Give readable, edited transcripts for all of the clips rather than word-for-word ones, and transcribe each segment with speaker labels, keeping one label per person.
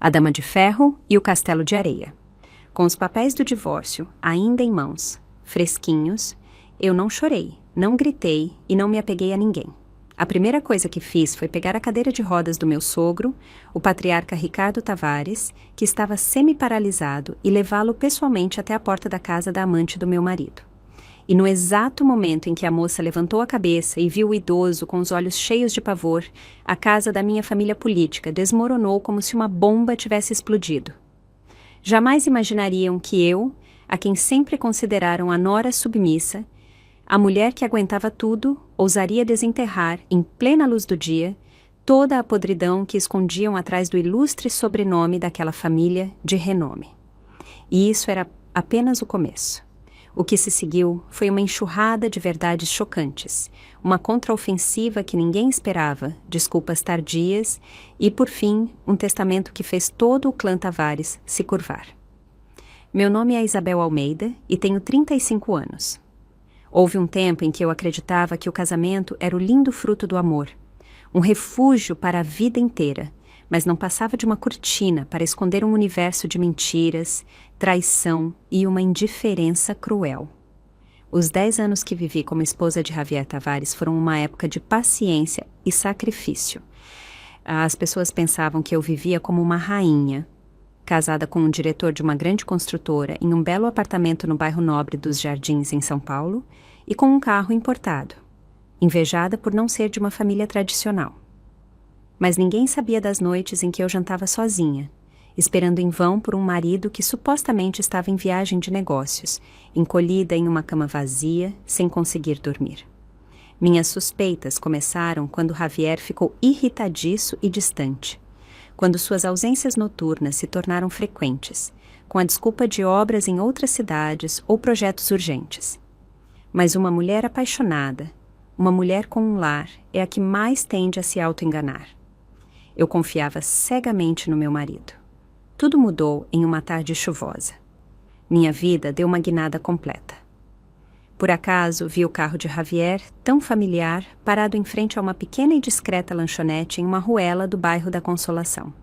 Speaker 1: A Dama de Ferro e o Castelo de Areia. Com os papéis do divórcio ainda em mãos, fresquinhos, eu não chorei, não gritei e não me apeguei a ninguém. A primeira coisa que fiz foi pegar a cadeira de rodas do meu sogro, o patriarca Ricardo Tavares, que estava semi-paralisado, e levá-lo pessoalmente até a porta da casa da amante do meu marido. E no exato momento em que a moça levantou a cabeça e viu o idoso com os olhos cheios de pavor, a casa da minha família política desmoronou como se uma bomba tivesse explodido. Jamais imaginariam que eu, a quem sempre consideraram a nora submissa, a mulher que aguentava tudo, ousaria desenterrar, em plena luz do dia, toda a podridão que escondiam atrás do ilustre sobrenome daquela família de renome. E isso era apenas o começo. O que se seguiu foi uma enxurrada de verdades chocantes, uma contraofensiva que ninguém esperava, desculpas tardias e, por fim, um testamento que fez todo o clã Tavares se curvar. Meu nome é Isabel Almeida e tenho 35 anos. Houve um tempo em que eu acreditava que o casamento era o lindo fruto do amor, um refúgio para a vida inteira, mas não passava de uma cortina para esconder um universo de mentiras, traição e uma indiferença cruel. Os 10 anos que vivi como esposa de Javier Tavares foram uma época de paciência e sacrifício. As pessoas pensavam que eu vivia como uma rainha, casada com um diretor de uma grande construtora em um belo apartamento no bairro Nobre dos Jardins, em São Paulo, e com um carro importado, invejada por não ser de uma família tradicional. Mas ninguém sabia das noites em que eu jantava sozinha, esperando em vão por um marido que supostamente estava em viagem de negócios, encolhida em uma cama vazia, sem conseguir dormir. Minhas suspeitas começaram quando Javier ficou irritadiço e distante, quando suas ausências noturnas se tornaram frequentes, com a desculpa de obras em outras cidades ou projetos urgentes. Mas uma mulher apaixonada, uma mulher com um lar, é a que mais tende a se auto-enganar. Eu confiava cegamente no meu marido. Tudo mudou em uma tarde chuvosa. Minha vida deu uma guinada completa. Por acaso, vi o carro de Javier, tão familiar, parado em frente a uma pequena e discreta lanchonete em uma ruela do bairro da Consolação.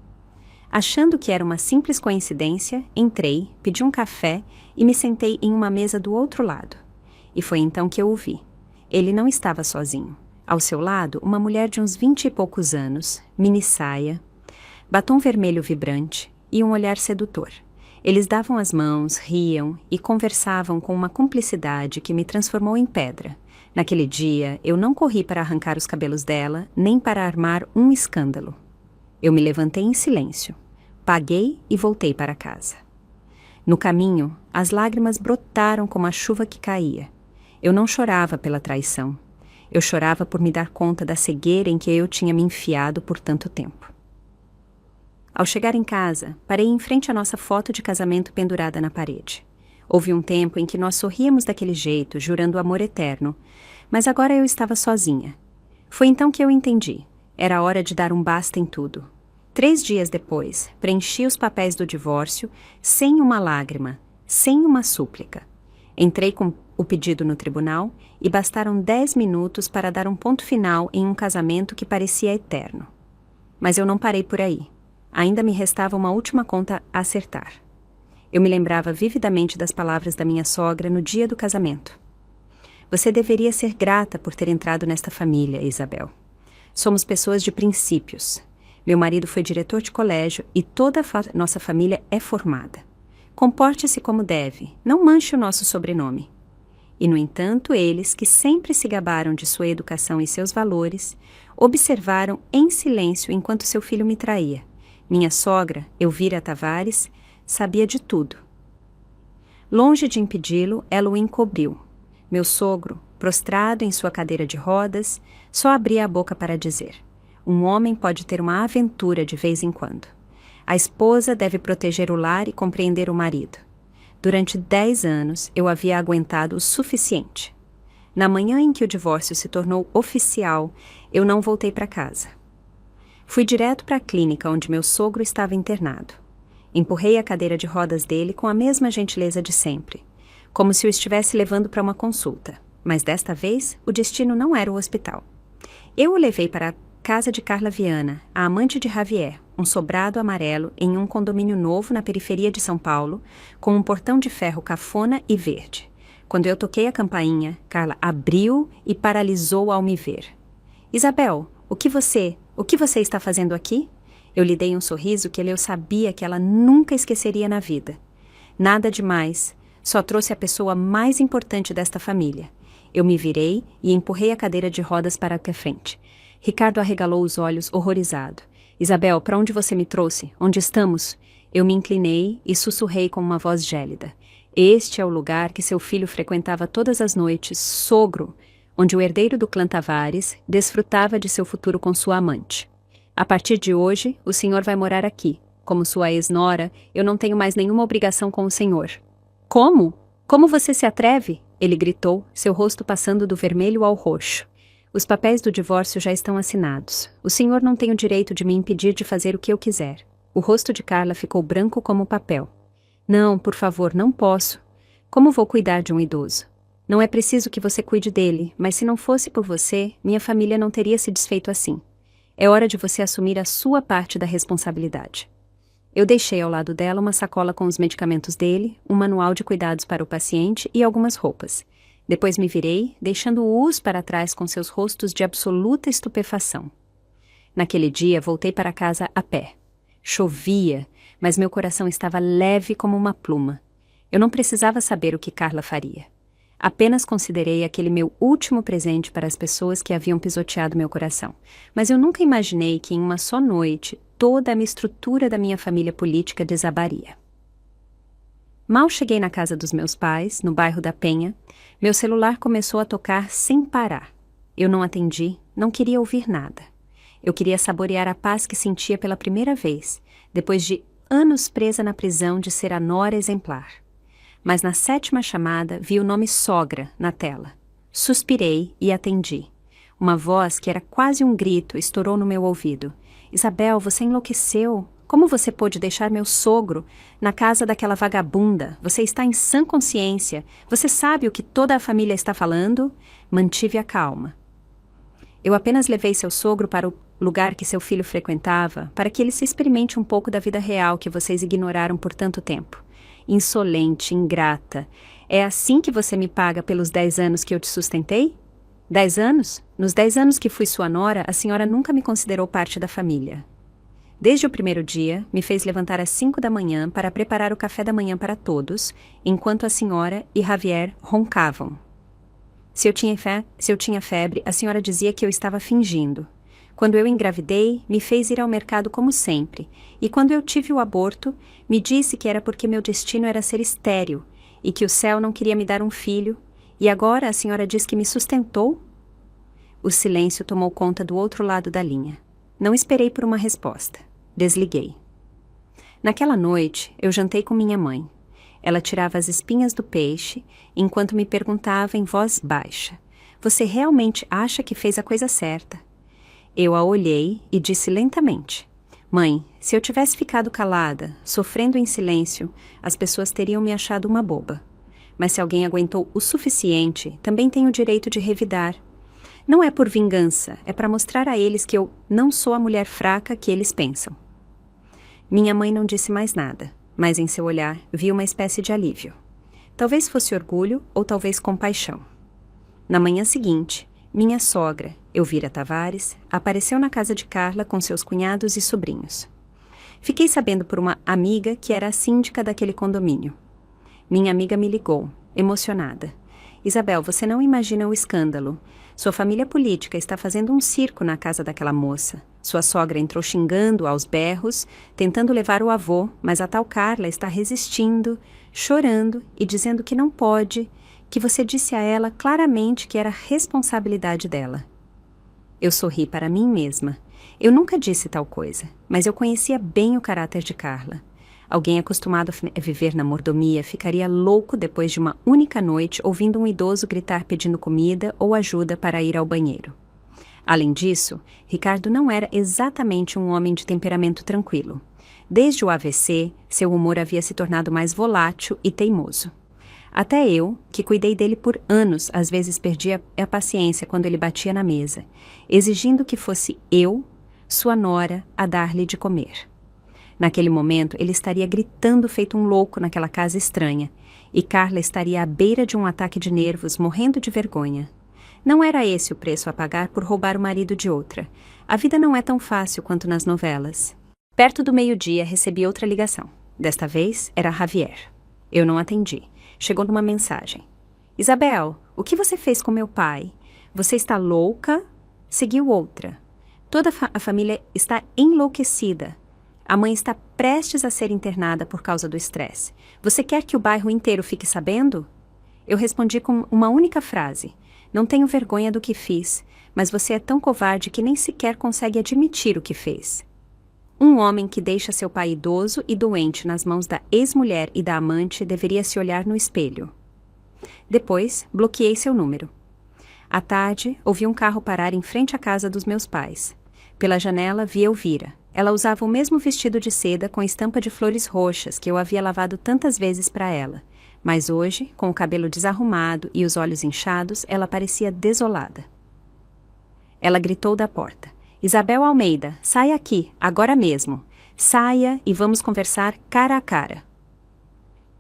Speaker 1: Achando que era uma simples coincidência, entrei, pedi um café e me sentei em uma mesa do outro lado. E foi então que eu o vi. Ele não estava sozinho. Ao seu lado, uma mulher de uns 20 e poucos anos, mini saia, batom vermelho vibrante e um olhar sedutor. Eles davam as mãos, riam e conversavam com uma cumplicidade que me transformou em pedra. Naquele dia, eu não corri para arrancar os cabelos dela, nem para armar um escândalo. Eu me levantei em silêncio, paguei e voltei para casa. No caminho, as lágrimas brotaram como a chuva que caía. Eu não chorava pela traição. Eu chorava por me dar conta da cegueira em que eu tinha me enfiado por tanto tempo. Ao chegar em casa, parei em frente à nossa foto de casamento pendurada na parede. Houve um tempo em que nós sorríamos daquele jeito, jurando amor eterno, mas agora eu estava sozinha. Foi então que eu entendi. Era hora de dar um basta em tudo. 3 dias depois, preenchi os papéis do divórcio, sem uma lágrima, sem uma súplica. Entrei com o pedido no tribunal e bastaram 10 minutos para dar um ponto final em um casamento que parecia eterno. Mas eu não parei por aí. Ainda me restava uma última conta a acertar. Eu me lembrava vividamente das palavras da minha sogra no dia do casamento. Você deveria ser grata por ter entrado nesta família, Isabel. Somos pessoas de princípios. Meu marido foi diretor de colégio e toda a nossa família é formada. Comporte-se como deve, não manche o nosso sobrenome. E, no entanto, eles, que sempre se gabaram de sua educação e seus valores, observaram em silêncio enquanto seu filho me traía. Minha sogra, Elvira Tavares, sabia de tudo. Longe de impedi-lo, ela o encobriu. Meu sogro, prostrado em sua cadeira de rodas, só abria a boca para dizer: um homem pode ter uma aventura de vez em quando. A esposa deve proteger o lar e compreender o marido. Durante 10 anos, eu havia aguentado o suficiente. Na manhã em que o divórcio se tornou oficial, eu não voltei para casa. Fui direto para a clínica onde meu sogro estava internado. Empurrei a cadeira de rodas dele com a mesma gentileza de sempre, como se o estivesse levando para uma consulta. Mas desta vez, o destino não era o hospital. Eu o levei para Casa de Carla Viana, a amante de Javier, um sobrado amarelo em um condomínio novo na periferia de São Paulo, com um portão de ferro cafona e verde. Quando eu toquei a campainha, Carla abriu e paralisou ao me ver. Isabel, o que você está fazendo aqui? Eu lhe dei um sorriso que eu sabia que ela nunca esqueceria na vida. Nada demais, só trouxe a pessoa mais importante desta família. Eu me virei e empurrei a cadeira de rodas para a frente. Ricardo arregalou os olhos, horrorizado. Isabel, para onde você me trouxe? Onde estamos? Eu me inclinei e sussurrei com uma voz gélida. Este é o lugar que seu filho frequentava todas as noites, sogro, onde o herdeiro do clã Tavares desfrutava de seu futuro com sua amante. A partir de hoje, o senhor vai morar aqui. Como sua ex-nora, eu não tenho mais nenhuma obrigação com o senhor. Como? Como você se atreve? Ele gritou, seu rosto passando do vermelho ao roxo. Os papéis do divórcio já estão assinados. O senhor não tem o direito de me impedir de fazer o que eu quiser. O rosto de Carla ficou branco como papel. Não, por favor, não posso. Como vou cuidar de um idoso? Não é preciso que você cuide dele, mas se não fosse por você, minha família não teria se desfeito assim. É hora de você assumir a sua parte da responsabilidade. Eu deixei ao lado dela uma sacola com os medicamentos dele, um manual de cuidados para o paciente e algumas roupas. Depois me virei, deixando-os para trás com seus rostos de absoluta estupefação. Naquele dia, voltei para casa a pé. Chovia, mas meu coração estava leve como uma pluma. Eu não precisava saber o que Carla faria. Apenas considerei aquele meu último presente para as pessoas que haviam pisoteado meu coração. Mas eu nunca imaginei que em uma só noite toda a minha estrutura da minha família política desabaria. Mal cheguei na casa dos meus pais, no bairro da Penha, meu celular começou a tocar sem parar. Eu não atendi, não queria ouvir nada. Eu queria saborear a paz que sentia pela primeira vez, depois de anos presa na prisão de ser a nora exemplar. Mas na 7ª chamada vi o nome sogra na tela. Suspirei e atendi. Uma voz que era quase um grito estourou no meu ouvido. Isabel, você enlouqueceu? Como você pôde deixar meu sogro na casa daquela vagabunda? Você está em sã consciência. Você sabe o que toda a família está falando? Mantive a calma. Eu apenas levei seu sogro para o lugar que seu filho frequentava, para que ele se experimente um pouco da vida real que vocês ignoraram por tanto tempo. Insolente, ingrata. É assim que você me paga pelos 10 anos que eu te sustentei? 10 anos? Nos 10 anos que fui sua nora, a senhora nunca me considerou parte da família. Desde o primeiro dia, me fez levantar às 5 da manhã para preparar o café da manhã para todos, enquanto a senhora e Javier roncavam. Se eu tinha febre, a senhora dizia que eu estava fingindo. Quando eu engravidei, me fez ir ao mercado como sempre, e quando eu tive o aborto, me disse que era porque meu destino era ser estéril, e que o céu não queria me dar um filho, e agora a senhora diz que me sustentou? O silêncio tomou conta do outro lado da linha. Não esperei por uma resposta. Desliguei. Naquela noite, eu jantei com minha mãe. Ela tirava as espinhas do peixe, enquanto me perguntava em voz baixa: "Você realmente acha que fez a coisa certa?" Eu a olhei e disse lentamente: "Mãe, se eu tivesse ficado calada, sofrendo em silêncio, as pessoas teriam me achado uma boba. Mas se alguém aguentou o suficiente, também tem o direito de revidar. Não é por vingança, é para mostrar a eles que eu não sou a mulher fraca que eles pensam." Minha mãe não disse mais nada, mas em seu olhar vi uma espécie de alívio. Talvez fosse orgulho ou talvez compaixão. Na manhã seguinte, minha sogra, Elvira Tavares, apareceu na casa de Carla com seus cunhados e sobrinhos. Fiquei sabendo por uma amiga que era a síndica daquele condomínio. Minha amiga me ligou, emocionada. "Isabel, você não imagina o escândalo. Sua família política está fazendo um circo na casa daquela moça. Sua sogra entrou xingando aos berros, tentando levar o avô, mas a tal Carla está resistindo, chorando e dizendo que não pode, que você disse a ela claramente que era responsabilidade dela." Eu sorri para mim mesma. Eu nunca disse tal coisa, mas eu conhecia bem o caráter de Carla. Alguém acostumado a viver na mordomia ficaria louco depois de uma única noite ouvindo um idoso gritar pedindo comida ou ajuda para ir ao banheiro. Além disso, Ricardo não era exatamente um homem de temperamento tranquilo. Desde o AVC, seu humor havia se tornado mais volátil e teimoso. Até eu, que cuidei dele por anos, às vezes perdia a paciência quando ele batia na mesa, exigindo que fosse eu, sua nora, a dar-lhe de comer. Naquele momento, ele estaria gritando feito um louco naquela casa estranha, e Carla estaria à beira de um ataque de nervos, morrendo de vergonha. Não era esse o preço a pagar por roubar o marido de outra. A vida não é tão fácil quanto nas novelas. Perto do meio-dia, recebi outra ligação. Desta vez, era Javier. Eu não atendi. Chegou numa mensagem. Isabel, o que você fez com meu pai? Você está louca? Seguiu outra. Toda a família está enlouquecida. A mãe está prestes a ser internada por causa do estresse. Você quer que o bairro inteiro fique sabendo? Eu respondi com uma única frase. Não tenho vergonha do que fiz, mas você é tão covarde que nem sequer consegue admitir o que fez. Um homem que deixa seu pai idoso e doente nas mãos da ex-mulher e da amante deveria se olhar no espelho. Depois, bloqueei seu número. À tarde, ouvi um carro parar em frente à casa dos meus pais. Pela janela, vi Elvira. Ela usava o mesmo vestido de seda com estampa de flores roxas que eu havia lavado tantas vezes para ela. Mas hoje, com o cabelo desarrumado e os olhos inchados, ela parecia desolada. Ela gritou da porta. Isabel Almeida, saia aqui, agora mesmo. Saia e vamos conversar cara a cara.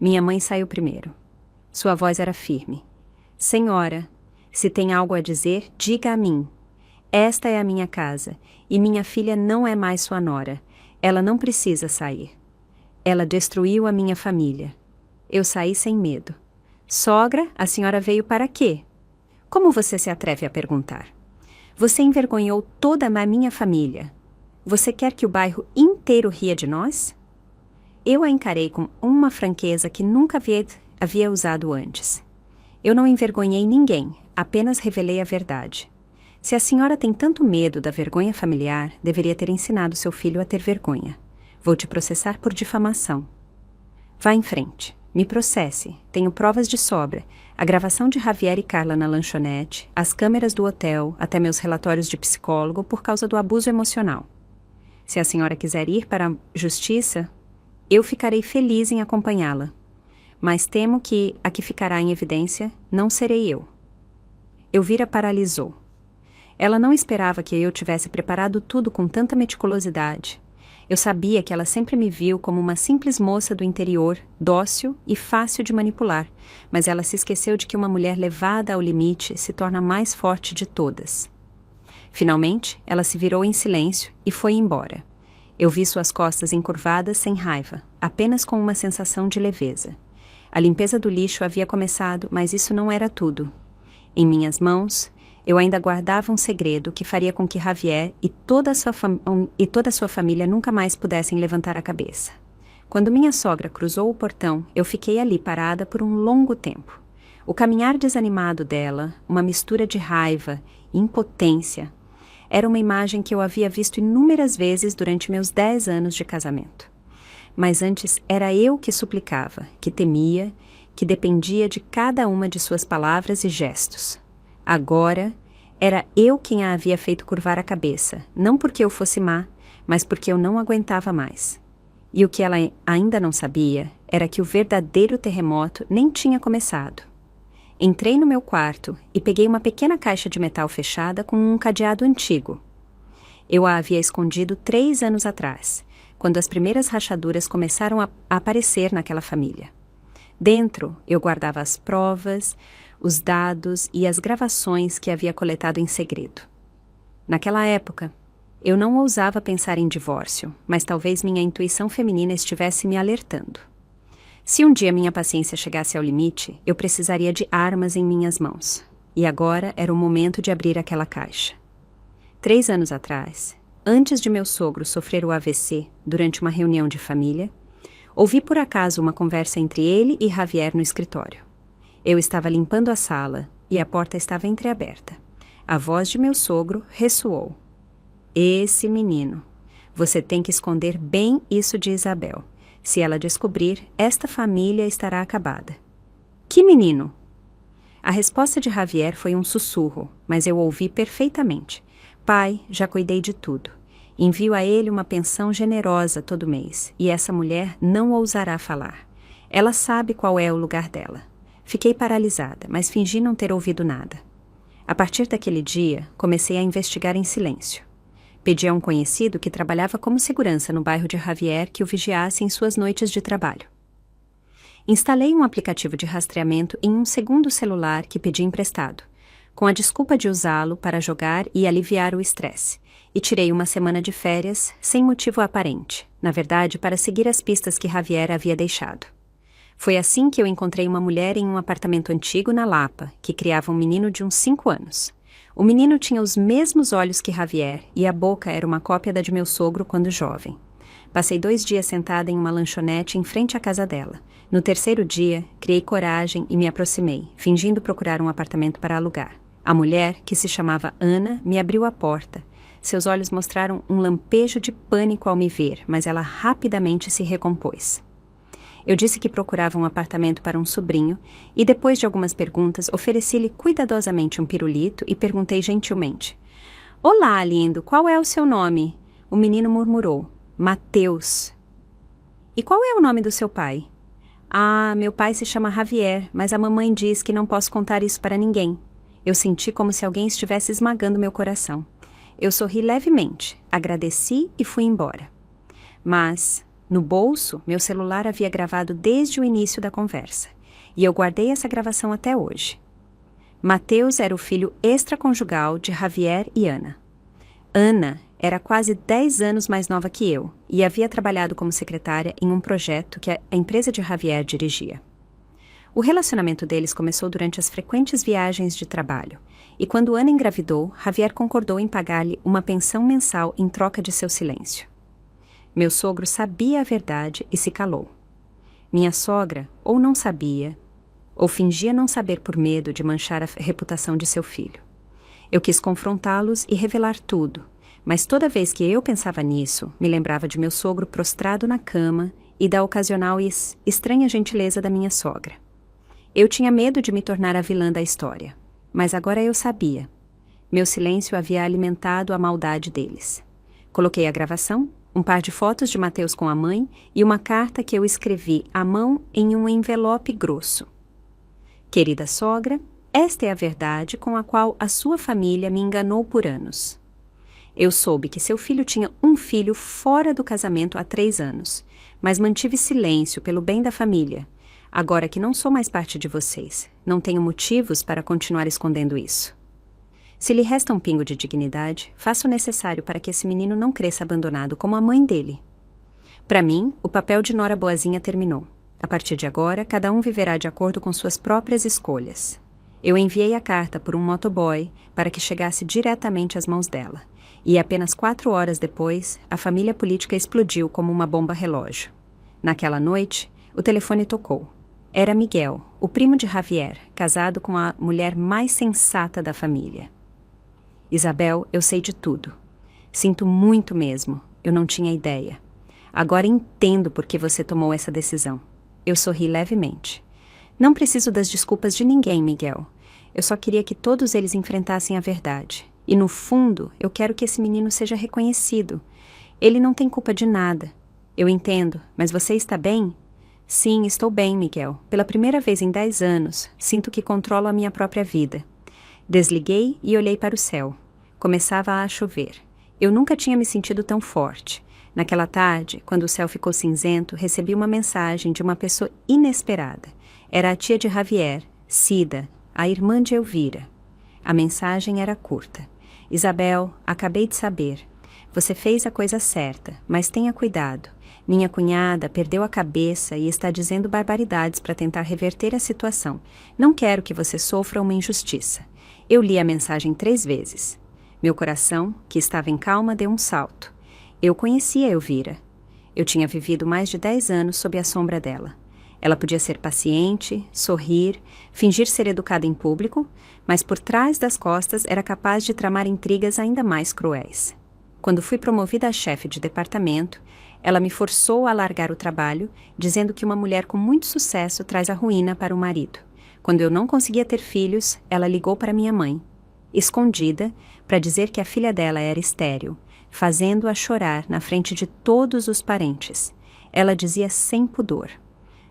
Speaker 1: Minha mãe saiu primeiro. Sua voz era firme. Senhora, se tem algo a dizer, diga a mim. Esta é a minha casa, e minha filha não é mais sua nora. Ela não precisa sair. Ela destruiu a minha família. Eu saí sem medo. Sogra, a senhora veio para quê? Como você se atreve a perguntar? Você envergonhou toda a minha família. Você quer que o bairro inteiro ria de nós? Eu a encarei com uma franqueza que nunca havia usado antes. Eu não envergonhei ninguém, apenas revelei a verdade. Se a senhora tem tanto medo da vergonha familiar, deveria ter ensinado seu filho a ter vergonha. Vou te processar por difamação. Vá em frente. Me processe. Tenho provas de sobra. A gravação de Javier e Carla na lanchonete, as câmeras do hotel, até meus relatórios de psicólogo por causa do abuso emocional. Se a senhora quiser ir para a justiça, eu ficarei feliz em acompanhá-la. Mas temo que a que ficará em evidência não serei eu. Elvira paralisou. Ela não esperava que eu tivesse preparado tudo com tanta meticulosidade. Eu sabia que ela sempre me viu como uma simples moça do interior, dócil e fácil de manipular, mas ela se esqueceu de que uma mulher levada ao limite se torna a mais forte de todas. Finalmente, ela se virou em silêncio e foi embora. Eu vi suas costas encurvadas sem raiva, apenas com uma sensação de leveza. A limpeza do lixo havia começado, mas isso não era tudo. Em minhas mãos, eu ainda guardava um segredo que faria com que Javier e toda a sua família nunca mais pudessem levantar a cabeça. Quando minha sogra cruzou o portão, eu fiquei ali parada por um longo tempo. O caminhar desanimado dela, uma mistura de raiva e impotência, era uma imagem que eu havia visto inúmeras vezes durante meus 10 anos de casamento. Mas antes era eu que suplicava, que temia, que dependia de cada uma de suas palavras e gestos. Agora, era eu quem a havia feito curvar a cabeça, não porque eu fosse má, mas porque eu não aguentava mais. E o que ela ainda não sabia era que o verdadeiro terremoto nem tinha começado. Entrei no meu quarto e peguei uma pequena caixa de metal fechada com um cadeado antigo. Eu a havia escondido 3 anos atrás, quando as primeiras rachaduras começaram a aparecer naquela família. Dentro, eu guardava as provas, os dados e as gravações que havia coletado em segredo. Naquela época, eu não ousava pensar em divórcio, mas talvez minha intuição feminina estivesse me alertando. Se um dia minha paciência chegasse ao limite, eu precisaria de armas em minhas mãos. E agora era o momento de abrir aquela caixa. 3 anos atrás, antes de meu sogro sofrer o AVC durante uma reunião de família, ouvi por acaso uma conversa entre ele e Javier no escritório. Eu estava limpando a sala e a porta estava entreaberta. A voz de meu sogro ressoou. Esse menino. Você tem que esconder bem isso de Isabel. Se ela descobrir, esta família estará acabada. Que menino? A resposta de Javier foi um sussurro, mas eu ouvi perfeitamente. Pai, já cuidei de tudo. Envio a ele uma pensão generosa todo mês, e essa mulher não ousará falar. Ela sabe qual é o lugar dela. Fiquei paralisada, mas fingi não ter ouvido nada. A partir daquele dia, comecei a investigar em silêncio. Pedi a um conhecido que trabalhava como segurança no bairro de Javier que o vigiasse em suas noites de trabalho. Instalei um aplicativo de rastreamento em um segundo celular que pedi emprestado, com a desculpa de usá-lo para jogar e aliviar o estresse, e tirei uma semana de férias sem motivo aparente, na verdade para seguir as pistas que Javier havia deixado. Foi assim que eu encontrei uma mulher em um apartamento antigo na Lapa, que criava um menino de uns 5 anos. O menino tinha os mesmos olhos que Javier e a boca era uma cópia da de meu sogro quando jovem. Passei 2 dias sentada em uma lanchonete em frente à casa dela. No terceiro dia, criei coragem e me aproximei, fingindo procurar um apartamento para alugar. A mulher, que se chamava Ana, me abriu a porta. Seus olhos mostraram um lampejo de pânico ao me ver, mas ela rapidamente se recompôs. Eu disse que procurava um apartamento para um sobrinho e, depois de algumas perguntas, ofereci-lhe cuidadosamente um pirulito e perguntei gentilmente: "Olá, lindo, qual é o seu nome?" O menino murmurou: "Mateus." "E qual é o nome do seu pai?" "Ah, meu pai se chama Javier, mas a mamãe diz que não posso contar isso para ninguém." Eu senti como se alguém estivesse esmagando meu coração. Eu sorri levemente, agradeci e fui embora. Mas, no bolso, meu celular havia gravado desde o início da conversa, e eu guardei essa gravação até hoje. Mateus era o filho extraconjugal de Javier e Ana. Ana era quase 10 anos mais nova que eu e havia trabalhado como secretária em um projeto que a empresa de Javier dirigia. O relacionamento deles começou durante as frequentes viagens de trabalho, e quando Ana engravidou, Javier concordou em pagar-lhe uma pensão mensal em troca de seu silêncio. Meu sogro sabia a verdade e se calou. Minha sogra ou não sabia, ou fingia não saber por medo de manchar a reputação de seu filho. Eu quis confrontá-los e revelar tudo, mas toda vez que eu pensava nisso, me lembrava de meu sogro prostrado na cama e da ocasional e estranha gentileza da minha sogra. Eu tinha medo de me tornar a vilã da história, mas agora eu sabia. Meu silêncio havia alimentado a maldade deles. Coloquei a gravação, um par de fotos de Mateus com a mãe e uma carta que eu escrevi à mão em um envelope grosso. Querida sogra, esta é a verdade com a qual a sua família me enganou por anos. Eu soube que seu filho tinha um filho fora do casamento há 3 anos, mas mantive silêncio pelo bem da família. Agora que não sou mais parte de vocês, não tenho motivos para continuar escondendo isso. Se lhe resta um pingo de dignidade, faça o necessário para que esse menino não cresça abandonado como a mãe dele. Para mim, o papel de nora boazinha terminou. A partir de agora, cada um viverá de acordo com suas próprias escolhas. Eu enviei a carta por um motoboy para que chegasse diretamente às mãos dela. E apenas 4 horas depois, a família política explodiu como uma bomba relógio. Naquela noite, o telefone tocou. Era Miguel, o primo de Javier, casado com a mulher mais sensata da família. Isabel, eu sei de tudo. Sinto muito mesmo, eu não tinha ideia. Agora entendo por que você tomou essa decisão. Eu sorri levemente. Não preciso das desculpas de ninguém, Miguel. Eu só queria que todos eles enfrentassem a verdade. E no fundo, eu quero que esse menino seja reconhecido. Ele não tem culpa de nada. Eu entendo, mas você está bem? Sim, estou bem, Miguel. Pela primeira vez em 10 anos, sinto que controlo a minha própria vida. Desliguei e olhei para o céu. Começava a chover. Eu nunca tinha me sentido tão forte. Naquela tarde, quando o céu ficou cinzento, recebi uma mensagem de uma pessoa inesperada. Era a tia de Javier, Cida, a irmã de Elvira. A mensagem era curta. Isabel, acabei de saber. Você fez a coisa certa, mas tenha cuidado. Minha cunhada perdeu a cabeça e está dizendo barbaridades para tentar reverter a situação. Não quero que você sofra uma injustiça. Eu li a mensagem 3 vezes. Meu coração, que estava em calma, deu um salto. Eu conhecia Elvira. Eu tinha vivido mais de 10 anos sob a sombra dela. Ela podia ser paciente, sorrir, fingir ser educada em público, mas por trás das costas era capaz de tramar intrigas ainda mais cruéis. Quando fui promovida a chefe de departamento, ela me forçou a largar o trabalho, dizendo que uma mulher com muito sucesso traz a ruína para o marido. Quando eu não conseguia ter filhos, ela ligou para minha mãe, escondida, para dizer que a filha dela era estéril, fazendo-a chorar na frente de todos os parentes. Ela dizia sem pudor: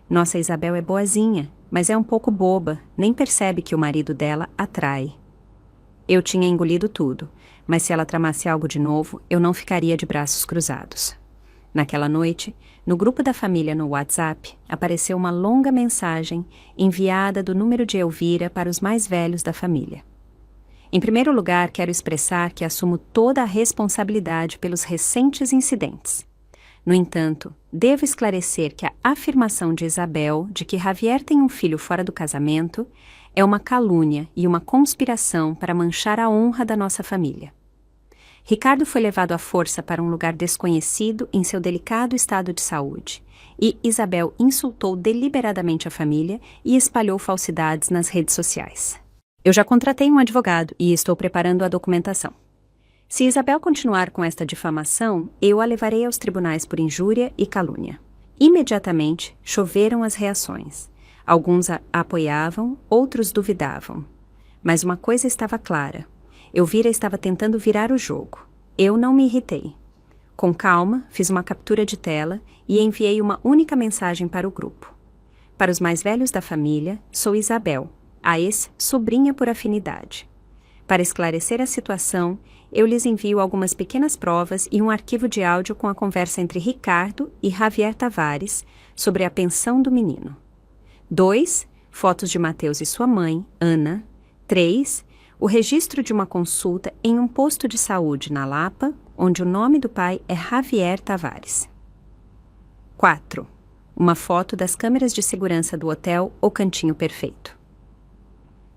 Speaker 1: "Nossa Isabel é boazinha, mas é um pouco boba, nem percebe que o marido dela atrai. Eu tinha engolido tudo, mas se ela tramasse algo de novo, eu não ficaria de braços cruzados. Naquela noite, no grupo da família no WhatsApp, apareceu uma longa mensagem enviada do número de Elvira para os mais velhos da família. Em primeiro lugar, quero expressar que assumo toda a responsabilidade pelos recentes incidentes. No entanto, devo esclarecer que a afirmação de Isabel de que Javier tem um filho fora do casamento é uma calúnia e uma conspiração para manchar a honra da nossa família. Ricardo foi levado à força para um lugar desconhecido em seu delicado estado de saúde, e Isabel insultou deliberadamente a família e espalhou falsidades nas redes sociais. Eu já contratei um advogado e estou preparando a documentação. Se Isabel continuar com esta difamação, eu a levarei aos tribunais por injúria e calúnia. Imediatamente, choveram as reações. Alguns a apoiavam, outros duvidavam. Mas uma coisa estava clara. Elvira estava tentando virar o jogo. Eu não me irritei. Com calma, fiz uma captura de tela e enviei uma única mensagem para o grupo. Para os mais velhos da família, sou Isabel, a ex-sobrinha por afinidade. Para esclarecer a situação, eu lhes envio algumas pequenas provas e um arquivo de áudio com a conversa entre Ricardo e Javier Tavares sobre a pensão do menino. 2. Fotos de Mateus e sua mãe, Ana. 3. O registro de uma consulta em um posto de saúde na Lapa, onde o nome do pai é Javier Tavares. 4. Uma foto das câmeras de segurança do hotel O Cantinho Perfeito.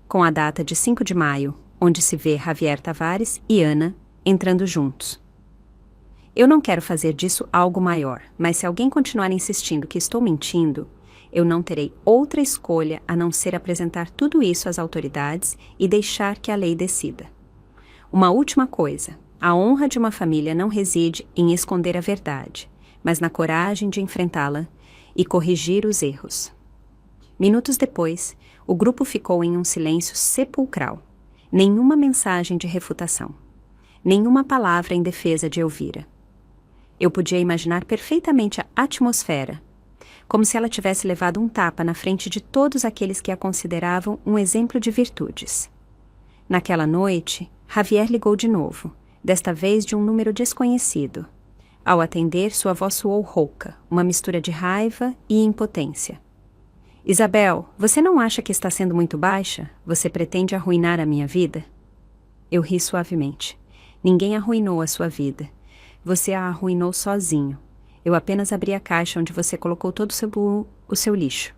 Speaker 1: Com a data de 5 de maio, onde se vê Javier Tavares e Ana entrando juntos. Eu não quero fazer disso algo maior, mas se alguém continuar insistindo que estou mentindo, eu não terei outra escolha a não ser apresentar tudo isso às autoridades e deixar que a lei decida. Uma última coisa, a honra de uma família não reside em esconder a verdade, mas na coragem de enfrentá-la e corrigir os erros. Minutos depois, o grupo ficou em um silêncio sepulcral. Nenhuma mensagem de refutação. Nenhuma palavra em defesa de Elvira. Eu podia imaginar perfeitamente a atmosfera, como se ela tivesse levado um tapa na frente de todos aqueles que a consideravam um exemplo de virtudes. Naquela noite, Javier ligou de novo, desta vez de um número desconhecido. Ao atender, sua voz soou rouca, uma mistura de raiva e impotência. Isabel, você não acha que está sendo muito baixa? Você pretende arruinar a minha vida? Eu ri suavemente. Ninguém arruinou a sua vida. Você a arruinou sozinho. Eu apenas abri a caixa onde você colocou todo o seu lixo.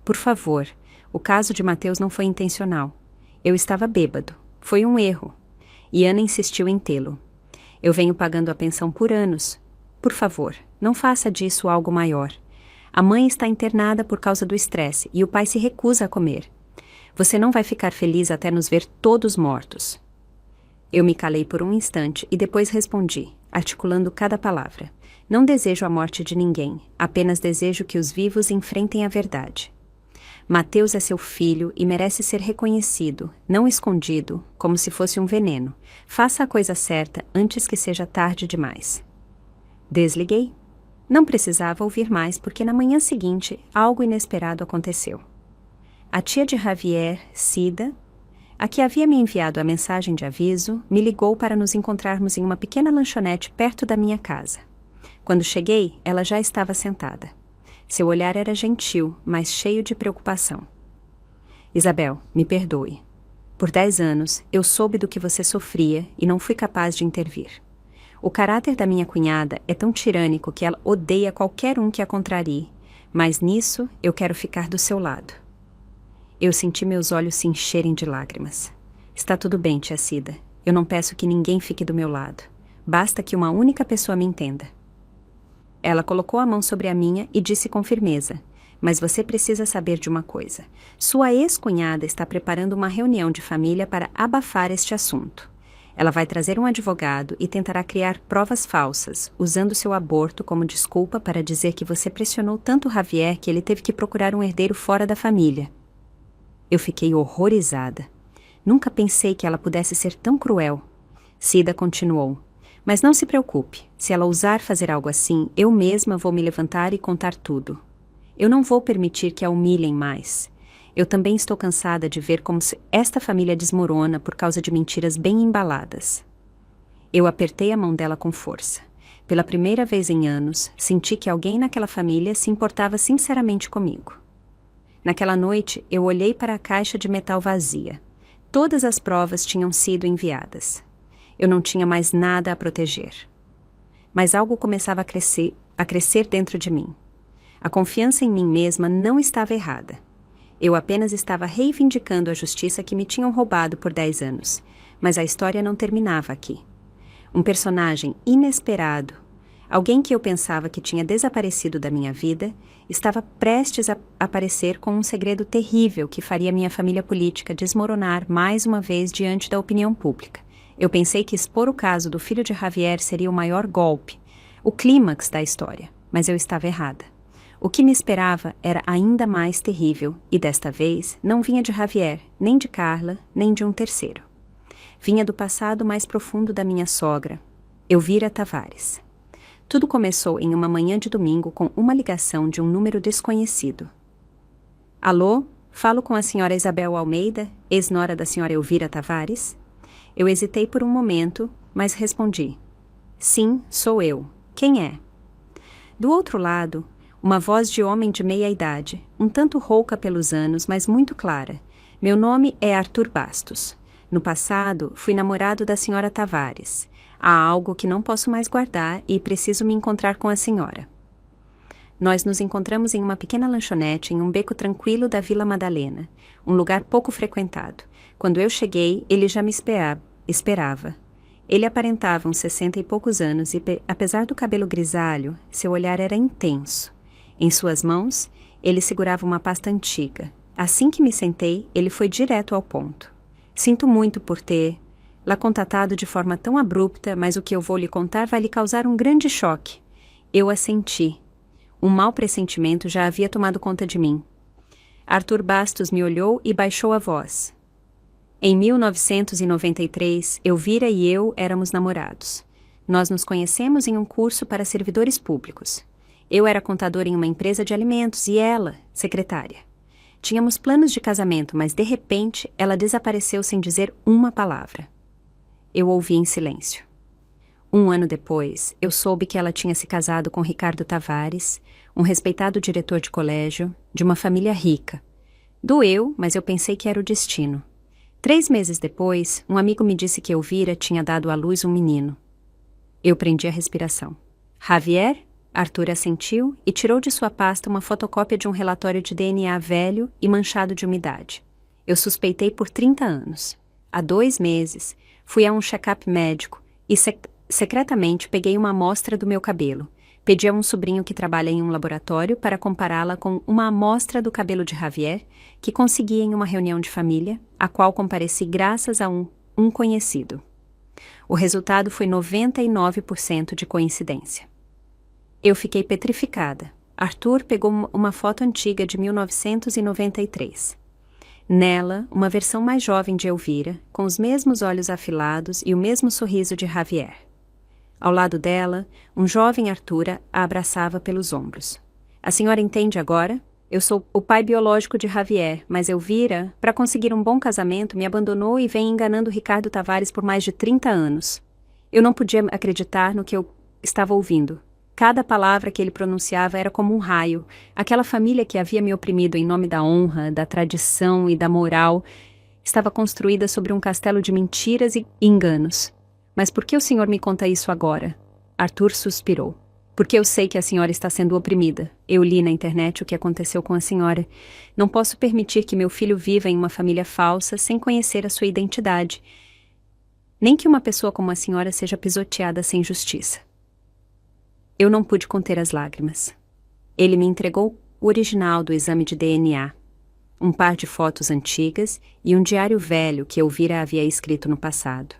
Speaker 1: Por favor, o caso de Mateus não foi intencional. Eu estava bêbado. Foi um erro. E Ana insistiu em tê-lo. Eu venho pagando a pensão por anos. Por favor, não faça disso algo maior. A mãe está internada por causa do estresse e o pai se recusa a comer. Você não vai ficar feliz até nos ver todos mortos. Eu me calei por um instante e depois respondi, articulando cada palavra. Não desejo a morte de ninguém, apenas desejo que os vivos enfrentem a verdade. Mateus é seu filho e merece ser reconhecido, não escondido, como se fosse um veneno. Faça a coisa certa antes que seja tarde demais. Desliguei. Não precisava ouvir mais porque na manhã seguinte algo inesperado aconteceu. A tia de Javier, Cida, a que havia me enviado a mensagem de aviso, me ligou para nos encontrarmos em uma pequena lanchonete perto da minha casa. Quando cheguei, ela já estava sentada. Seu olhar era gentil, mas cheio de preocupação. Isabel, me perdoe. Por 10 anos, eu soube do que você sofria e não fui capaz de intervir. O caráter da minha cunhada é tão tirânico que ela odeia qualquer um que a contrarie, mas nisso eu quero ficar do seu lado. Eu senti meus olhos se encherem de lágrimas. Está tudo bem, tia Cida. Eu não peço que ninguém fique do meu lado. Basta que uma única pessoa me entenda. Ela colocou a mão sobre a minha e disse com firmeza, mas você precisa saber de uma coisa. Sua ex-cunhada está preparando uma reunião de família para abafar este assunto. Ela vai trazer um advogado e tentará criar provas falsas, usando seu aborto como desculpa para dizer que você pressionou tanto Javier que ele teve que procurar um herdeiro fora da família. Eu fiquei horrorizada. Nunca pensei que ela pudesse ser tão cruel. Cida continuou. Mas não se preocupe. Se ela ousar fazer algo assim, eu mesma vou me levantar e contar tudo. Eu não vou permitir que a humilhem mais. Eu também estou cansada de ver como esta família desmorona por causa de mentiras bem embaladas. Eu apertei a mão dela com força. Pela primeira vez em anos, senti que alguém naquela família se importava sinceramente comigo. Naquela noite, eu olhei para a caixa de metal vazia. Todas as provas tinham sido enviadas. Eu não tinha mais nada a proteger. Mas algo começava a crescer dentro de mim. A confiança em mim mesma não estava errada. Eu apenas estava reivindicando a justiça que me tinham roubado por 10 anos. Mas a história não terminava aqui. Um personagem inesperado, alguém que eu pensava que tinha desaparecido da minha vida, estava prestes a aparecer com um segredo terrível que faria minha família política desmoronar mais uma vez diante da opinião pública. Eu pensei que expor o caso do filho de Javier seria o maior golpe, o clímax da história, mas eu estava errada. O que me esperava era ainda mais terrível, e desta vez não vinha de Javier, nem de Carla, nem de um terceiro. Vinha do passado mais profundo da minha sogra, Elvira Tavares. Tudo começou em uma manhã de domingo com uma ligação de um número desconhecido. Alô? Falo com a senhora Isabel Almeida, ex-nora da senhora Elvira Tavares? Eu hesitei por um momento, mas respondi. Sim, sou eu. Quem é? Do outro lado, uma voz de homem de meia idade, um tanto rouca pelos anos, mas muito clara. Meu nome é Arthur Bastos. No passado, fui namorado da senhora Tavares. Há algo que não posso mais guardar e preciso me encontrar com a senhora. Nós nos encontramos em uma pequena lanchonete em um beco tranquilo da Vila Madalena, um lugar pouco frequentado. Quando eu cheguei, ele já me esperava. Ele aparentava uns 60 e poucos anos e, apesar do cabelo grisalho, seu olhar era intenso. Em suas mãos, ele segurava uma pasta antiga. Assim que me sentei, ele foi direto ao ponto. Sinto muito por lá contatado de forma tão abrupta, mas o que eu vou lhe contar vai lhe causar um grande choque. Eu assenti. Um mau pressentimento já havia tomado conta de mim. Arthur Bastos me olhou e baixou a voz. Em 1993, Elvira e eu éramos namorados. Nós nos conhecemos em um curso para servidores públicos. Eu era contadora em uma empresa de alimentos e ela, secretária. Tínhamos planos de casamento, mas de repente ela desapareceu sem dizer uma palavra. Eu ouvi em silêncio. 1 ano depois, eu soube que ela tinha se casado com Ricardo Tavares, um respeitado diretor de colégio, de uma família rica. Doeu, mas eu pensei que era o destino. 3 meses depois, um amigo me disse que Elvira tinha dado à luz um menino. Eu prendi a respiração. Javier? Arthur assentiu e tirou de sua pasta uma fotocópia de um relatório de DNA velho e manchado de umidade. Eu suspeitei por 30 anos. Há 2 meses, fui a um check-up médico e secretamente peguei uma amostra do meu cabelo. Pedi a um sobrinho que trabalha em um laboratório para compará-la com uma amostra do cabelo de Javier, que consegui em uma reunião de família, a qual compareci graças a um conhecido. O resultado foi 99% de coincidência. Eu fiquei petrificada. Arthur pegou uma foto antiga de 1993. Nela, uma versão mais jovem de Elvira, com os mesmos olhos afilados e o mesmo sorriso de Javier. Ao lado dela, um jovem Arthur a abraçava pelos ombros. A senhora entende agora? Eu sou o pai biológico de Javier, mas Elvira, para conseguir um bom casamento, me abandonou e vem enganando Ricardo Tavares por mais de 30 anos. Eu não podia acreditar no que eu estava ouvindo. Cada palavra que ele pronunciava era como um raio. Aquela família que havia me oprimido em nome da honra, da tradição e da moral estava construída sobre um castelo de mentiras e enganos. Mas por que o senhor me conta isso agora? Arthur suspirou. Porque eu sei que a senhora está sendo oprimida. Eu li na internet o que aconteceu com a senhora. Não posso permitir que meu filho viva em uma família falsa sem conhecer a sua identidade. Nem que uma pessoa como a senhora seja pisoteada sem justiça. Eu não pude conter as lágrimas. Ele me entregou o original do exame de DNA, um par de fotos antigas e um diário velho que Elvira havia escrito no passado.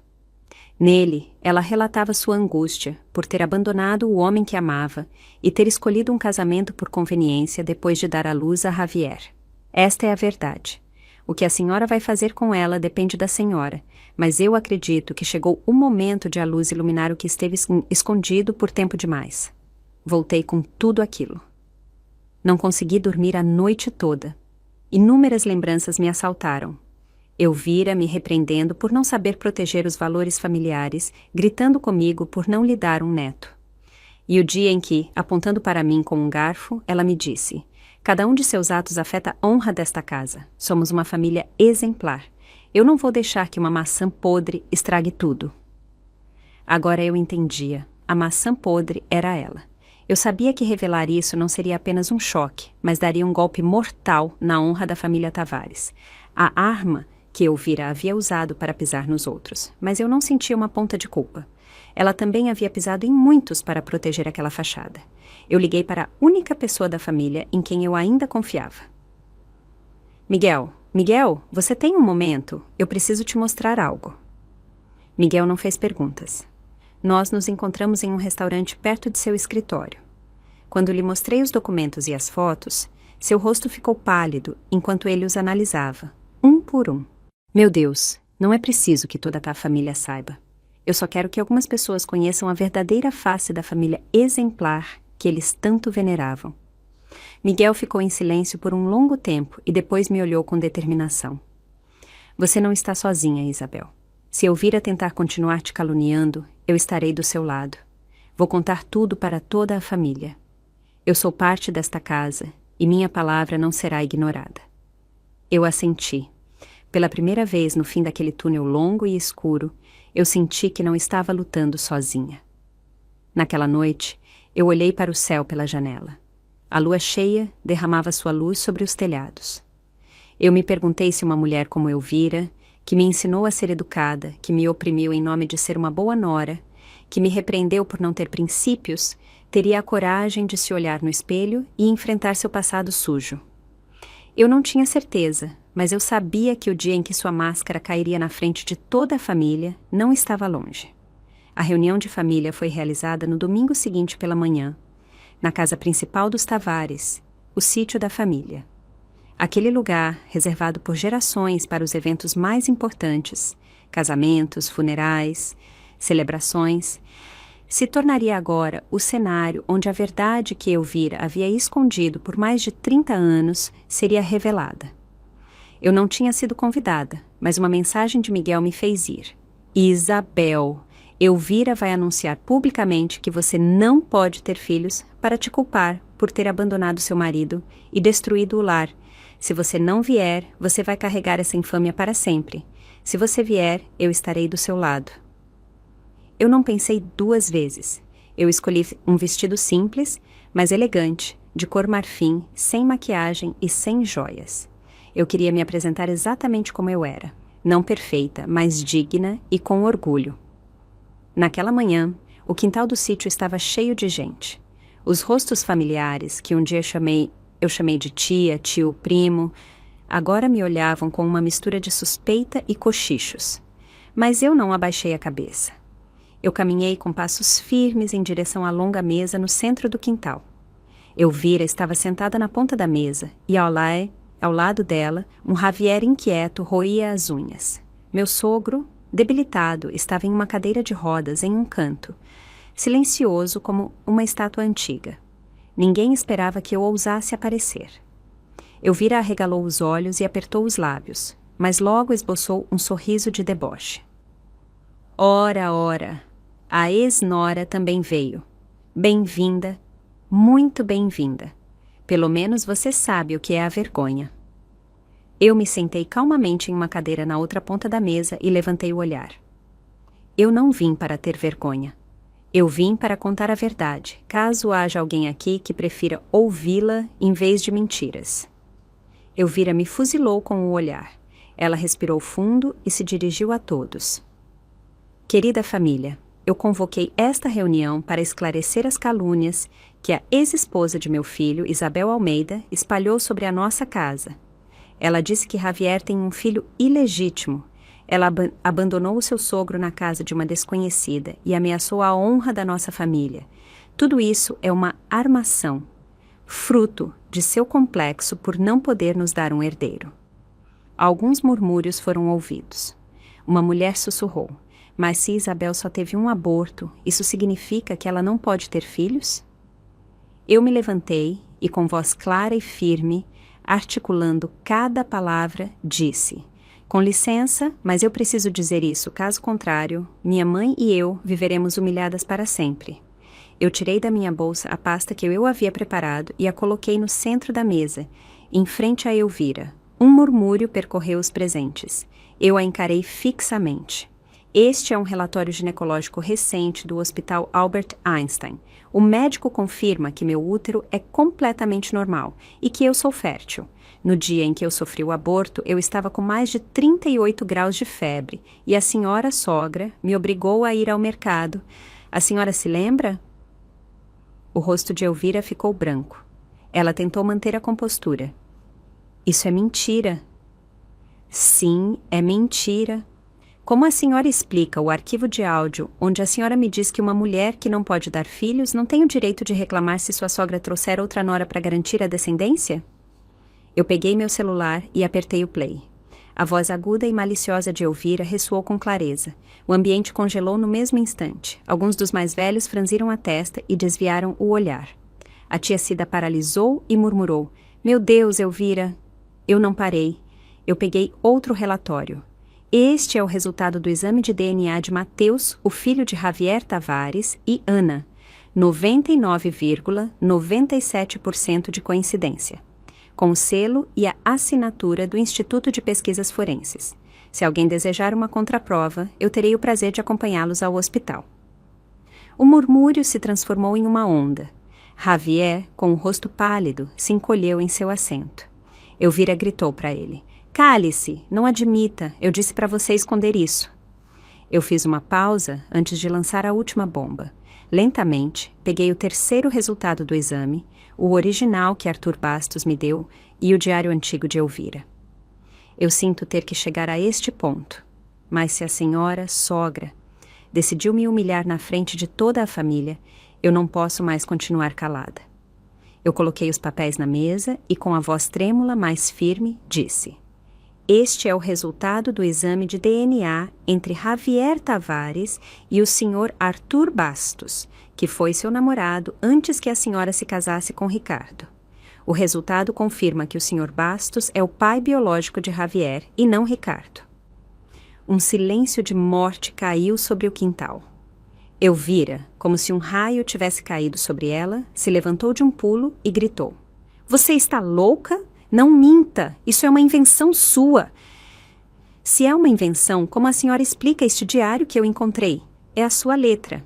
Speaker 1: Nele, ela relatava sua angústia por ter abandonado o homem que amava e ter escolhido um casamento por conveniência depois de dar à luz a Javier. Esta é a verdade. O que a senhora vai fazer com ela depende da senhora, mas eu acredito que chegou o momento de a luz iluminar o que esteve escondido por tempo demais. Voltei com tudo aquilo. Não consegui dormir a noite toda. Inúmeras lembranças me assaltaram. Elvira me repreendendo por não saber proteger os valores familiares, gritando comigo por não lhe dar um neto. E o dia em que, apontando para mim com um garfo, ela me disse: cada um de seus atos afeta a honra desta casa. Somos uma família exemplar. Eu não vou deixar que uma maçã podre estrague tudo. Agora eu entendia. A maçã podre era ela. Eu sabia que revelar isso não seria apenas um choque, mas daria um golpe mortal na honra da família Tavares. A arma que Elvira havia usado para pisar nos outros, mas eu não sentia uma ponta de culpa. Ela também havia pisado em muitos para proteger aquela fachada. Eu liguei para a única pessoa da família em quem eu ainda confiava. Miguel, você tem um momento? Eu preciso te mostrar algo. Miguel não fez perguntas. Nós nos encontramos em um restaurante perto de seu escritório. Quando lhe mostrei os documentos e as fotos, seu rosto ficou pálido enquanto ele os analisava, um por um. Meu Deus, não é preciso que toda a família saiba. Eu só quero que algumas pessoas conheçam a verdadeira face da família exemplar que eles tanto veneravam. Miguel ficou em silêncio por um longo tempo e depois me olhou com determinação. Você não está sozinha, Isabel. Se eu vir a tentar continuar te caluniando, eu estarei do seu lado. Vou contar tudo para toda a família. Eu sou parte desta casa e minha palavra não será ignorada. Eu assenti. Pela primeira vez no fim daquele túnel longo e escuro, eu senti que não estava lutando sozinha. Naquela noite, eu olhei para o céu pela janela. A lua cheia derramava sua luz sobre os telhados. Eu me perguntei se uma mulher como Elvira, que me ensinou a ser educada, que me oprimiu em nome de ser uma boa nora, que me repreendeu por não ter princípios, teria a coragem de se olhar no espelho e enfrentar seu passado sujo. Eu não tinha certeza, mas eu sabia que o dia em que sua máscara cairia na frente de toda a família não estava longe. A reunião de família foi realizada no domingo seguinte pela manhã, na casa principal dos Tavares, o sítio da família. Aquele lugar, reservado por gerações para os eventos mais importantes, casamentos, funerais, celebrações, se tornaria agora o cenário onde a verdade que Elvira havia escondido por mais de 30 anos seria revelada. Eu não tinha sido convidada, mas uma mensagem de Miguel me fez ir. Isabel, Elvira vai anunciar publicamente que você não pode ter filhos para te culpar por ter abandonado seu marido e destruído o lar. Se você não vier, você vai carregar essa infâmia para sempre. Se você vier, eu estarei do seu lado. Eu não pensei 2 vezes. Eu escolhi um vestido simples, mas elegante, de cor marfim, sem maquiagem e sem joias. Eu queria me apresentar exatamente como eu era. Não perfeita, mas digna e com orgulho. Naquela manhã, o quintal do sítio estava cheio de gente. Os rostos familiares, que um dia eu chamei de tia, tio, primo, agora me olhavam com uma mistura de suspeita e cochichos. Mas eu não abaixei a cabeça. Eu caminhei com passos firmes em direção à longa mesa no centro do quintal. Elvira estava sentada na ponta da mesa e ao lado dela, um Javier inquieto roía as unhas. Meu sogro, debilitado, estava em uma cadeira de rodas em um canto, silencioso como uma estátua antiga. Ninguém esperava que eu ousasse aparecer. Elvira arregalou os olhos e apertou os lábios, mas logo esboçou um sorriso de deboche. Ora, a ex-nora também veio. Bem-vinda, muito bem-vinda. Pelo menos você sabe o que é a vergonha. Eu me sentei calmamente em uma cadeira na outra ponta da mesa e levantei o olhar. Eu não vim para ter vergonha. Eu vim para contar a verdade, caso haja alguém aqui que prefira ouvi-la em vez de mentiras. Elvira me fuzilou com o olhar. Ela respirou fundo e se dirigiu a todos. Querida família, eu convoquei esta reunião para esclarecer as calúnias que a ex-esposa de meu filho, Isabel Almeida, espalhou sobre a nossa casa. Ela disse que Javier tem um filho ilegítimo. Ela abandonou o seu sogro na casa de uma desconhecida e ameaçou a honra da nossa família. Tudo isso é uma armação, fruto de seu complexo por não poder nos dar um herdeiro. Alguns murmúrios foram ouvidos. Uma mulher sussurrou: mas se Isabel só teve um aborto, isso significa que ela não pode ter filhos? Eu me levantei e, com voz clara e firme, articulando cada palavra, disse: "Com licença, mas eu preciso dizer isso, caso contrário, minha mãe e eu viveremos humilhadas para sempre." Eu tirei da minha bolsa a pasta que eu havia preparado e a coloquei no centro da mesa, em frente a Elvira. Um murmúrio percorreu os presentes. Eu a encarei fixamente. Este é um relatório ginecológico recente do Hospital Albert Einstein. O médico confirma que meu útero é completamente normal e que eu sou fértil. No dia em que eu sofri o aborto, eu estava com mais de 38 graus de febre e a senhora sogra me obrigou a ir ao mercado. A senhora se lembra? O rosto de Elvira ficou branco. Ela tentou manter a compostura. Isso é mentira. Sim, é mentira. Como a senhora explica o arquivo de áudio onde a senhora me diz que uma mulher que não pode dar filhos não tem o direito de reclamar se sua sogra trouxer outra nora para garantir a descendência? Eu peguei meu celular e apertei o play. A voz aguda e maliciosa de Elvira ressoou com clareza. O ambiente congelou no mesmo instante. Alguns dos mais velhos franziram a testa e desviaram o olhar. A tia Cida paralisou e murmurou: "Meu Deus, Elvira!" Eu não parei. Eu peguei outro relatório. Este é o resultado do exame de DNA de Mateus, o filho de Javier Tavares, e Ana. 99,97% de coincidência. Com o selo e a assinatura do Instituto de Pesquisas Forenses. Se alguém desejar uma contraprova, eu terei o prazer de acompanhá-los ao hospital. O murmúrio se transformou em uma onda. Javier, com o rosto pálido, se encolheu em seu assento. Elvira gritou para ele: "Cale-se, não admita, eu disse para você esconder isso." Eu fiz uma pausa antes de lançar a última bomba. Lentamente, peguei o terceiro resultado do exame, o original que Arthur Bastos me deu e o diário antigo de Elvira. Eu sinto ter que chegar a este ponto, mas se a senhora, sogra, decidiu me humilhar na frente de toda a família, eu não posso mais continuar calada. Eu coloquei os papéis na mesa e, com a voz trêmula, mas firme, disse: "Este é o resultado do exame de DNA entre Javier Tavares e o senhor Arthur Bastos, que foi seu namorado antes que a senhora se casasse com Ricardo. O resultado confirma que o senhor Bastos é o pai biológico de Javier e não Ricardo." Um silêncio de morte caiu sobre o quintal. Elvira, como se um raio tivesse caído sobre ela, se levantou de um pulo e gritou: "Você está louca? Não minta! Isso é uma invenção sua!" "Se é uma invenção, como a senhora explica este diário que eu encontrei? É a sua letra.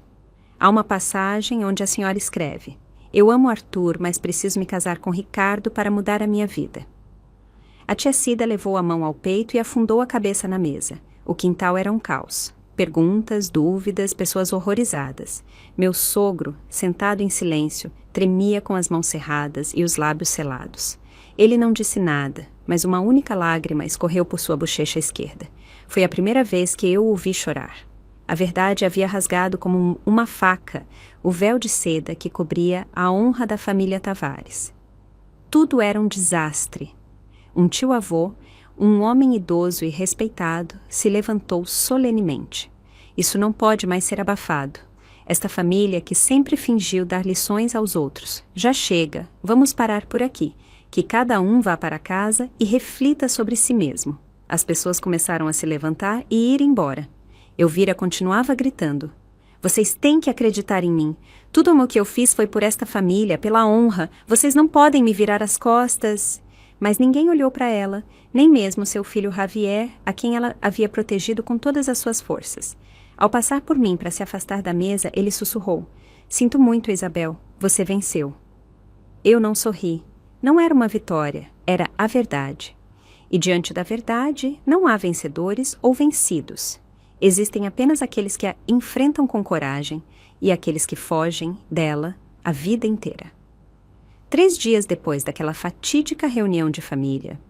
Speaker 1: Há uma passagem onde a senhora escreve: 'Eu amo Arthur, mas preciso me casar com Ricardo para mudar a minha vida.'" A tia Cida levou a mão ao peito e afundou a cabeça na mesa. O quintal era um caos. Perguntas, dúvidas, pessoas horrorizadas. Meu sogro, sentado em silêncio, tremia com as mãos cerradas e os lábios selados. Ele não disse nada, mas uma única lágrima escorreu por sua bochecha esquerda. Foi a primeira vez que eu o vi chorar. A verdade havia rasgado como uma faca o véu de seda que cobria a honra da família Tavares. Tudo era um desastre. Um tio-avô, um homem idoso e respeitado, se levantou solenemente. Isso não pode mais ser abafado. Esta família que sempre fingiu dar lições aos outros. Já chega, vamos parar por aqui. Que cada um vá para casa e reflita sobre si mesmo. As pessoas começaram a se levantar e ir embora. Elvira continuava gritando: "Vocês têm que acreditar em mim. Tudo o que eu fiz foi por esta família, pela honra. Vocês não podem me virar as costas." Mas ninguém olhou para ela, nem mesmo seu filho Javier, a quem ela havia protegido com todas as suas forças. Ao passar por mim para se afastar da mesa, ele sussurrou: "Sinto muito, Isabel. Você venceu." Eu não sorri. Não era uma vitória, era a verdade. E diante da verdade, não há vencedores ou vencidos. Existem apenas aqueles que a enfrentam com coragem e aqueles que fogem dela a vida inteira. 3 dias depois daquela fatídica reunião de família,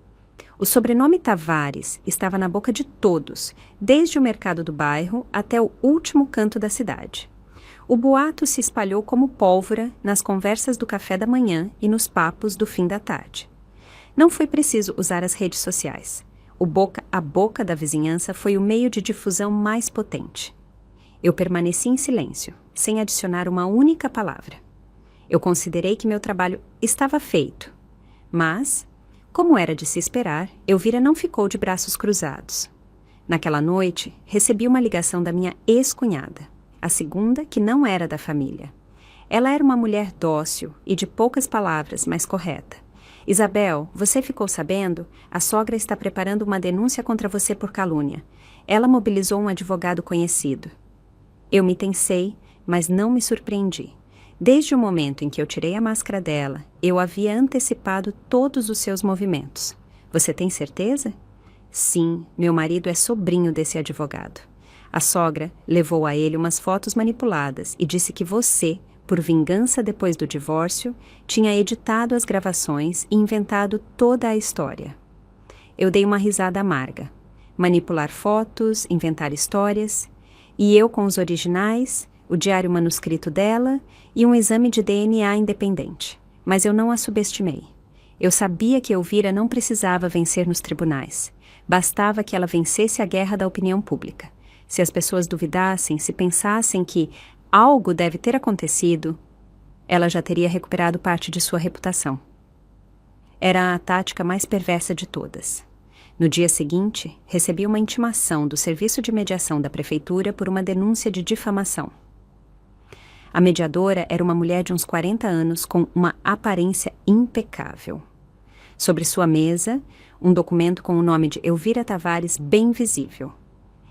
Speaker 1: o sobrenome Tavares estava na boca de todos, desde o mercado do bairro até o último canto da cidade. O boato se espalhou como pólvora nas conversas do café da manhã e nos papos do fim da tarde. Não foi preciso usar as redes sociais. O boca a boca da vizinhança foi o meio de difusão mais potente. Eu permaneci em silêncio, sem adicionar uma única palavra. Eu considerei que meu trabalho estava feito, mas, Como era de se esperar, Elvira não ficou de braços cruzados. Naquela noite, recebi uma ligação da minha ex-cunhada, a segunda que não era da família. Ela era uma mulher dócil e de poucas palavras, mas correta. Isabel, você ficou sabendo? A sogra está preparando uma denúncia contra você por calúnia. Ela mobilizou um advogado conhecido. Eu me tensei, mas não me surpreendi. Desde o momento em que eu tirei a máscara dela, eu havia antecipado todos os seus movimentos. Você tem certeza? Sim, meu marido é sobrinho desse advogado. A sogra levou a ele umas fotos manipuladas e disse que você, por vingança depois do divórcio, tinha editado as gravações e inventado toda a história. Eu dei uma risada amarga. Manipular fotos, inventar histórias, e eu com os originais, o diário manuscrito dela e um exame de DNA independente. Mas eu não a subestimei. Eu sabia que Elvira não precisava vencer nos tribunais. Bastava que ela vencesse a guerra da opinião pública. Se as pessoas duvidassem, se pensassem que algo deve ter acontecido, ela já teria recuperado parte de sua reputação. Era a tática mais perversa de todas. No dia seguinte, recebi uma intimação do Serviço de Mediação da Prefeitura por uma denúncia de difamação. A mediadora era uma mulher de uns 40 anos com uma aparência impecável. Sobre sua mesa, um documento com o nome de Elvira Tavares bem visível.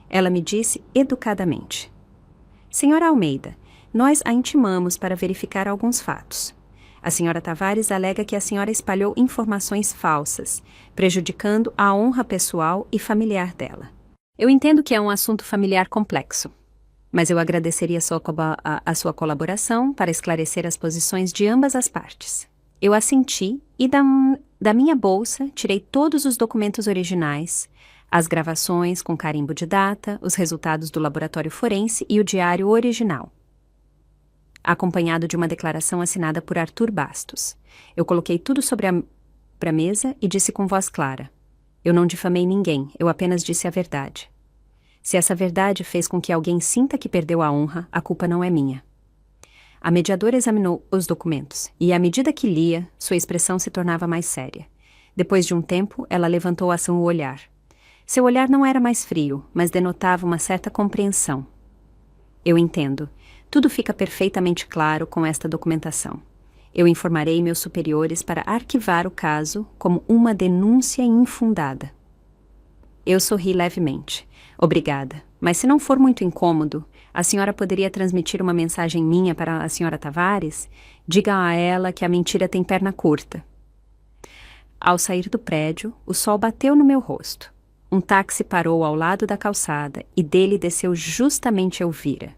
Speaker 1: Ela me disse educadamente: Senhora Almeida, nós a intimamos para verificar alguns fatos. A senhora Tavares alega que a senhora espalhou informações falsas, prejudicando a honra pessoal e familiar dela. Eu entendo que é um assunto familiar complexo, mas eu agradeceria a sua colaboração para esclarecer as posições de ambas as partes. Eu assenti e da minha bolsa tirei todos os documentos originais, as gravações com carimbo de data, os resultados do laboratório forense e o diário original, acompanhado de uma declaração assinada por Arthur Bastos. Eu coloquei tudo sobre a mesa e disse com voz clara: eu não difamei ninguém, eu apenas disse a verdade. Se essa verdade fez com que alguém sinta que perdeu a honra, a culpa não é minha. A mediadora examinou os documentos e, à medida que lia, sua expressão se tornava mais séria. Depois de um tempo, ela levantou o olhar. Seu olhar não era mais frio, mas denotava uma certa compreensão. Eu entendo. Tudo fica perfeitamente claro com esta documentação. Eu informarei meus superiores para arquivar o caso como uma denúncia infundada. Eu sorri levemente. Obrigada, mas se não for muito incômodo, a senhora poderia transmitir uma mensagem minha para a senhora Tavares? Diga a ela que a mentira tem perna curta. Ao sair do prédio, o sol bateu no meu rosto. Um táxi parou ao lado da calçada e dele desceu justamente Elvira.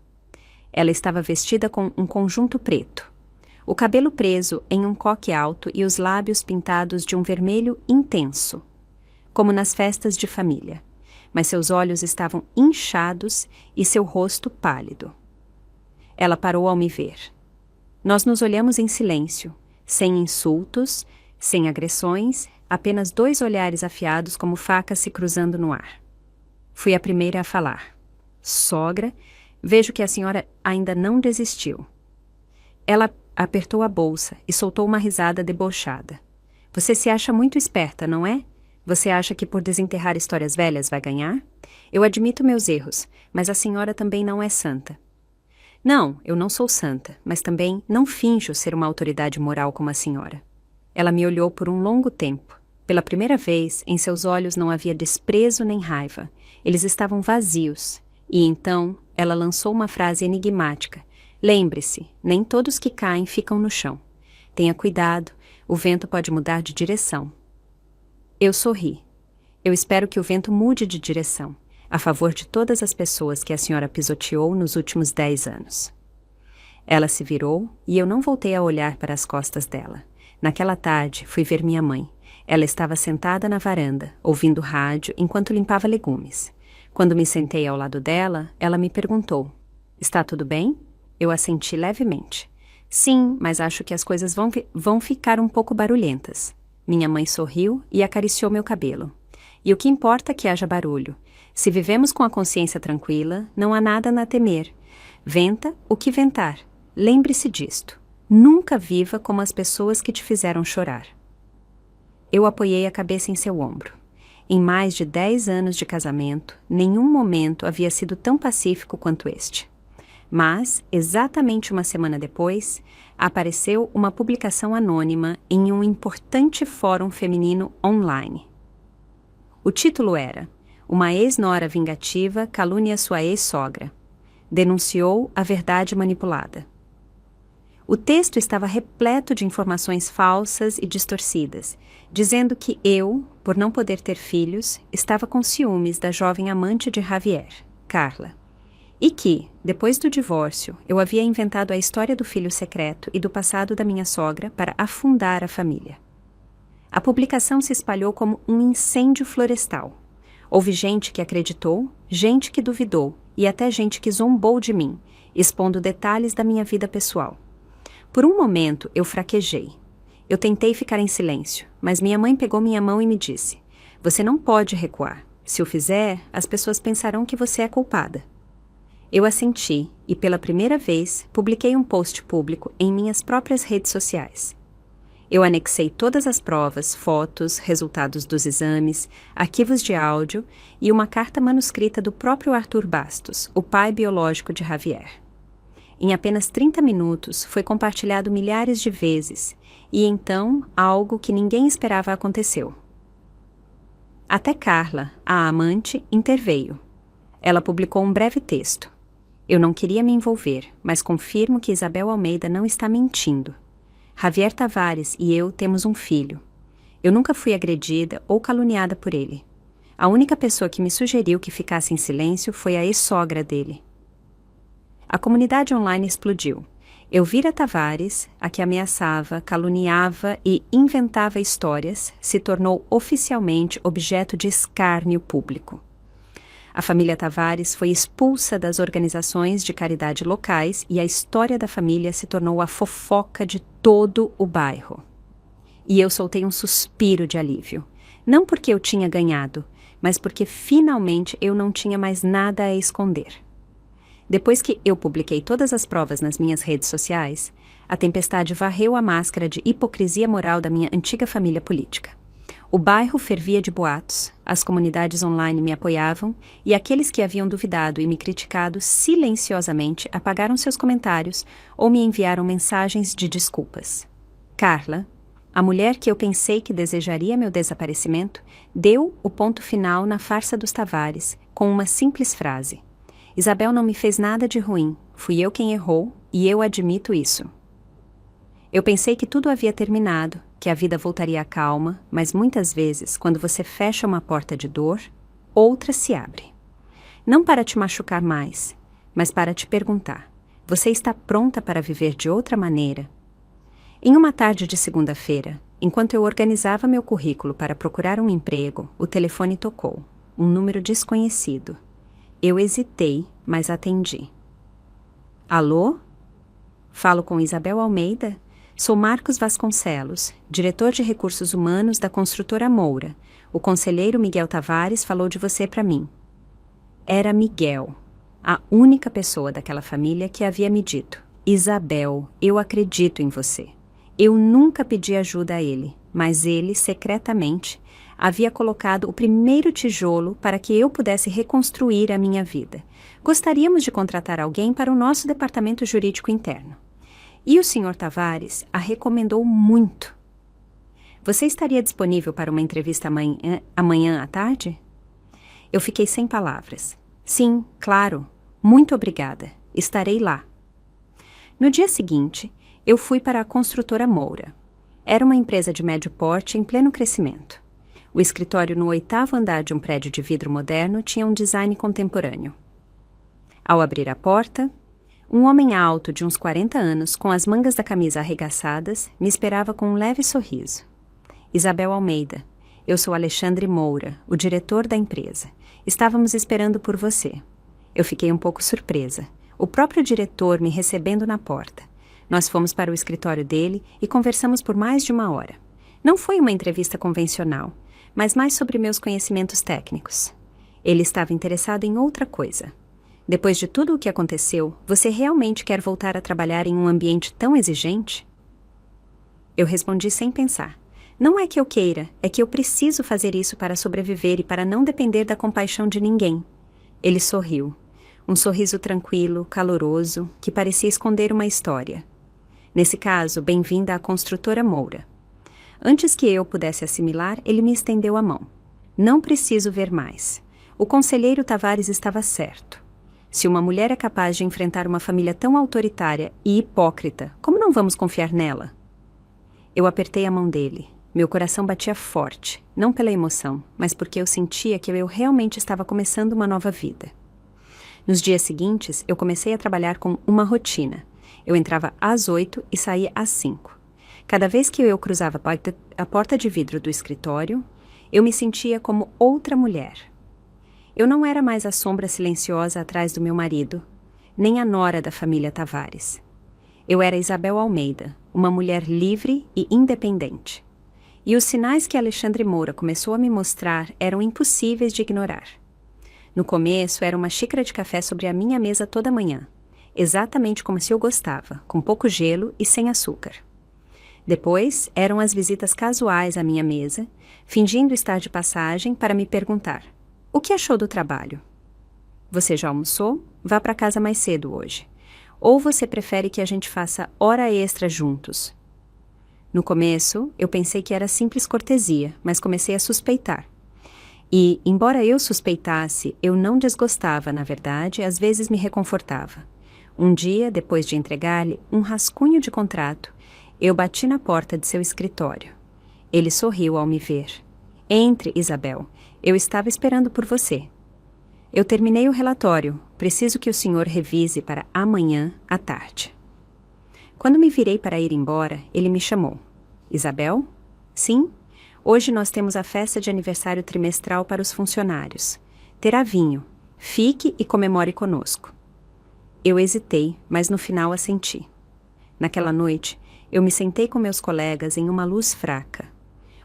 Speaker 1: Ela estava vestida com um conjunto preto, o cabelo preso em um coque alto e os lábios pintados de um vermelho intenso, como nas festas de família, mas seus olhos estavam inchados e seu rosto pálido. Ela parou ao me ver. Nós nos olhamos em silêncio, sem insultos, sem agressões, apenas 2 olhares afiados como facas se cruzando no ar. Fui a primeira a falar. Sogra, vejo que a senhora ainda não desistiu. Ela apertou a bolsa e soltou uma risada debochada. Você se acha muito esperta, não é? Você acha que por desenterrar histórias velhas vai ganhar? Eu admito meus erros, mas a senhora também não é santa. Não, eu não sou santa, mas também não finjo ser uma autoridade moral como a senhora. Ela me olhou por um longo tempo. Pela primeira vez, em seus olhos não havia desprezo nem raiva. Eles estavam vazios. E então, ela lançou uma frase enigmática. Lembre-se, nem todos que caem ficam no chão. Tenha cuidado, o vento pode mudar de direção. Eu sorri. Eu espero que o vento mude de direção, a favor de todas as pessoas que a senhora pisoteou nos últimos 10 anos. Ela se virou e eu não voltei a olhar para as costas dela. Naquela tarde, fui ver minha mãe. Ela estava sentada na varanda, ouvindo rádio enquanto limpava legumes. Quando me sentei ao lado dela, ela me perguntou: está tudo bem? Eu assenti levemente. Sim, mas acho que as coisas vão ficar um pouco barulhentas. Minha mãe sorriu e acariciou meu cabelo. E o que importa é que haja barulho. Se vivemos com a consciência tranquila, não há nada a temer. Venta o que ventar. Lembre-se disto. Nunca viva como as pessoas que te fizeram chorar. Eu apoiei a cabeça em seu ombro. Em mais de 10 anos de casamento, nenhum momento havia sido tão pacífico quanto este. Mas, exatamente uma semana depois, apareceu uma publicação anônima em um importante fórum feminino online. O título era: Uma ex-nora vingativa calúnia sua ex-sogra. Denunciou a verdade manipulada. O texto estava repleto de informações falsas e distorcidas, dizendo que eu, por não poder ter filhos, estava com ciúmes da jovem amante de Javier, Carla. E que, depois do divórcio, eu havia inventado a história do filho secreto e do passado da minha sogra para afundar a família. A publicação se espalhou como um incêndio florestal. Houve gente que acreditou, gente que duvidou e até gente que zombou de mim, expondo detalhes da minha vida pessoal. Por um momento, eu fraquejei. Eu tentei ficar em silêncio, mas minha mãe pegou minha mão e me disse: Você não pode recuar. Se o fizer, as pessoas pensarão que você é culpada. Eu assenti e, pela primeira vez, publiquei um post público em minhas próprias redes sociais. Eu anexei todas as provas, fotos, resultados dos exames, arquivos de áudio e uma carta manuscrita do próprio Arthur Bastos, o pai biológico de Javier. Em apenas 30 minutos, foi compartilhado milhares de vezes, e então algo que ninguém esperava aconteceu. Até Carla, a amante, interveio. Ela publicou um breve texto. Eu não queria me envolver, mas confirmo que Isabel Almeida não está mentindo. Javier Tavares e eu temos um filho. Eu nunca fui agredida ou caluniada por ele. A única pessoa que me sugeriu que ficasse em silêncio foi a ex-sogra dele. A comunidade online explodiu. Elvira Tavares, a que ameaçava, caluniava e inventava histórias, se tornou oficialmente objeto de escárnio público. A família Tavares foi expulsa das organizações de caridade locais e a história da família se tornou a fofoca de todo o bairro. E eu soltei um suspiro de alívio. Não porque eu tinha ganhado, mas porque finalmente eu não tinha mais nada a esconder. Depois que eu publiquei todas as provas nas minhas redes sociais, a tempestade varreu a máscara de hipocrisia moral da minha antiga família política. O bairro fervia de boatos, as comunidades online me apoiavam e aqueles que haviam duvidado e me criticado silenciosamente apagaram seus comentários ou me enviaram mensagens de desculpas. Carla, a mulher que eu pensei que desejaria meu desaparecimento, deu o ponto final na farsa dos Tavares com uma simples frase: Isabel não me fez nada de ruim, fui eu quem errou e eu admito isso. Eu pensei que tudo havia terminado, que a vida voltaria à calma, mas muitas vezes, quando você fecha uma porta de dor, outra se abre. Não para te machucar mais, mas para te perguntar: você está pronta para viver de outra maneira? Em uma tarde de segunda-feira, enquanto eu organizava meu currículo para procurar um emprego, o telefone tocou, um número desconhecido. Eu hesitei, mas atendi. Alô? Falo com Isabel Almeida? Sou Marcos Vasconcelos, diretor de recursos humanos da construtora Moura. O conselheiro Miguel Tavares falou de você para mim. Era Miguel, a única pessoa daquela família que havia me dito: Isabel, eu acredito em você. Eu nunca pedi ajuda a ele, mas ele, secretamente, havia colocado o primeiro tijolo para que eu pudesse reconstruir a minha vida. Gostaríamos de contratar alguém para o nosso departamento jurídico interno. E o Sr. Tavares a recomendou muito. Você estaria disponível para uma entrevista amanhã à tarde? Eu fiquei sem palavras. Sim, claro. Muito obrigada. Estarei lá. No dia seguinte, eu fui para a construtora Moura. Era uma empresa de médio porte em pleno crescimento. O escritório no 8º andar de um prédio de vidro moderno tinha um design contemporâneo. Ao abrir a porta, um homem alto de uns 40 anos, com as mangas da camisa arregaçadas, me esperava com um leve sorriso. Isabel Almeida, eu sou Alexandre Moura, o diretor da empresa. Estávamos esperando por você. Eu fiquei um pouco surpresa. O próprio diretor me recebendo na porta. Nós fomos para o escritório dele e conversamos por mais de 1 hora. Não foi uma entrevista convencional, mas mais sobre meus conhecimentos técnicos. Ele estava interessado em outra coisa. Depois de tudo o que aconteceu, você realmente quer voltar a trabalhar em um ambiente tão exigente? Eu respondi sem pensar. Não é que eu queira, é que eu preciso fazer isso para sobreviver e para não depender da compaixão de ninguém. Ele sorriu. Um sorriso tranquilo, caloroso, que parecia esconder uma história. Nesse caso, bem-vinda à construtora Moura. Antes que eu pudesse assimilar, ele me estendeu a mão. Não preciso ver mais. O conselheiro Tavares estava certo. Se uma mulher é capaz de enfrentar uma família tão autoritária e hipócrita, como não vamos confiar nela? Eu apertei a mão dele. Meu coração batia forte, não pela emoção, mas porque eu sentia que eu realmente estava começando uma nova vida. Nos dias seguintes, eu comecei a trabalhar com uma rotina. Eu entrava às 8 e saía às 5. Cada vez que eu cruzava a porta de vidro do escritório, eu me sentia como outra mulher. Eu não era mais a sombra silenciosa atrás do meu marido, nem a nora da família Tavares. Eu era Isabel Almeida, uma mulher livre e independente. E os sinais que Alexandre Moura começou a me mostrar eram impossíveis de ignorar. No começo, era uma xícara de café sobre a minha mesa toda manhã, exatamente como se eu gostava, com pouco gelo e sem açúcar. Depois, eram as visitas casuais à minha mesa, fingindo estar de passagem para me perguntar: o que achou do trabalho? Você já almoçou? Vá para casa mais cedo hoje. Ou você prefere que a gente faça hora extra juntos? No começo, eu pensei que era simples cortesia, mas comecei a suspeitar. E, embora eu suspeitasse, eu não desgostava, na verdade, às vezes me reconfortava. Um dia, depois de entregar-lhe um rascunho de contrato, eu bati na porta de seu escritório. Ele sorriu ao me ver. Entre, Isabel. Eu estava esperando por você. Eu terminei o relatório. Preciso que o senhor revise para amanhã à tarde. Quando me virei para ir embora, ele me chamou. Isabel? Sim? Hoje nós temos a festa de aniversário trimestral para os funcionários. Terá vinho. Fique e comemore conosco. Eu hesitei, mas no final assenti. Naquela noite, eu me sentei com meus colegas em uma luz fraca.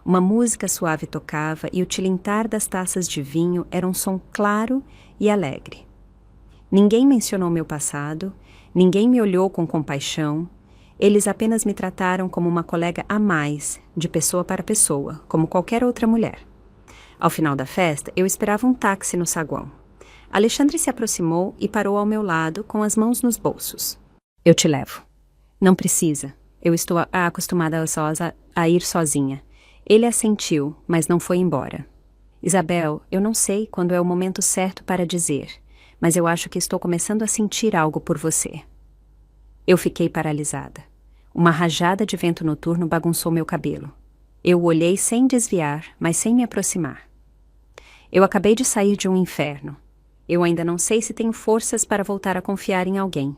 Speaker 1: Uma música suave tocava e o tilintar das taças de vinho era um som claro e alegre. Ninguém mencionou meu passado, ninguém me olhou com compaixão. Eles apenas me trataram como uma colega a mais, de pessoa para pessoa, como qualquer outra mulher. Ao final da festa, eu esperava um táxi no saguão. Alexandre se aproximou e parou ao meu lado, com as mãos nos bolsos. Eu te levo. Não precisa. Eu estou acostumada a ir sozinha. Ele assentiu, mas não foi embora. Isabel, eu não sei quando é o momento certo para dizer, mas eu acho que estou começando a sentir algo por você. Eu fiquei paralisada. Uma rajada de vento noturno bagunçou meu cabelo. Eu o olhei sem desviar, mas sem me aproximar. Eu acabei de sair de um inferno. Eu ainda não sei se tenho forças para voltar a confiar em alguém.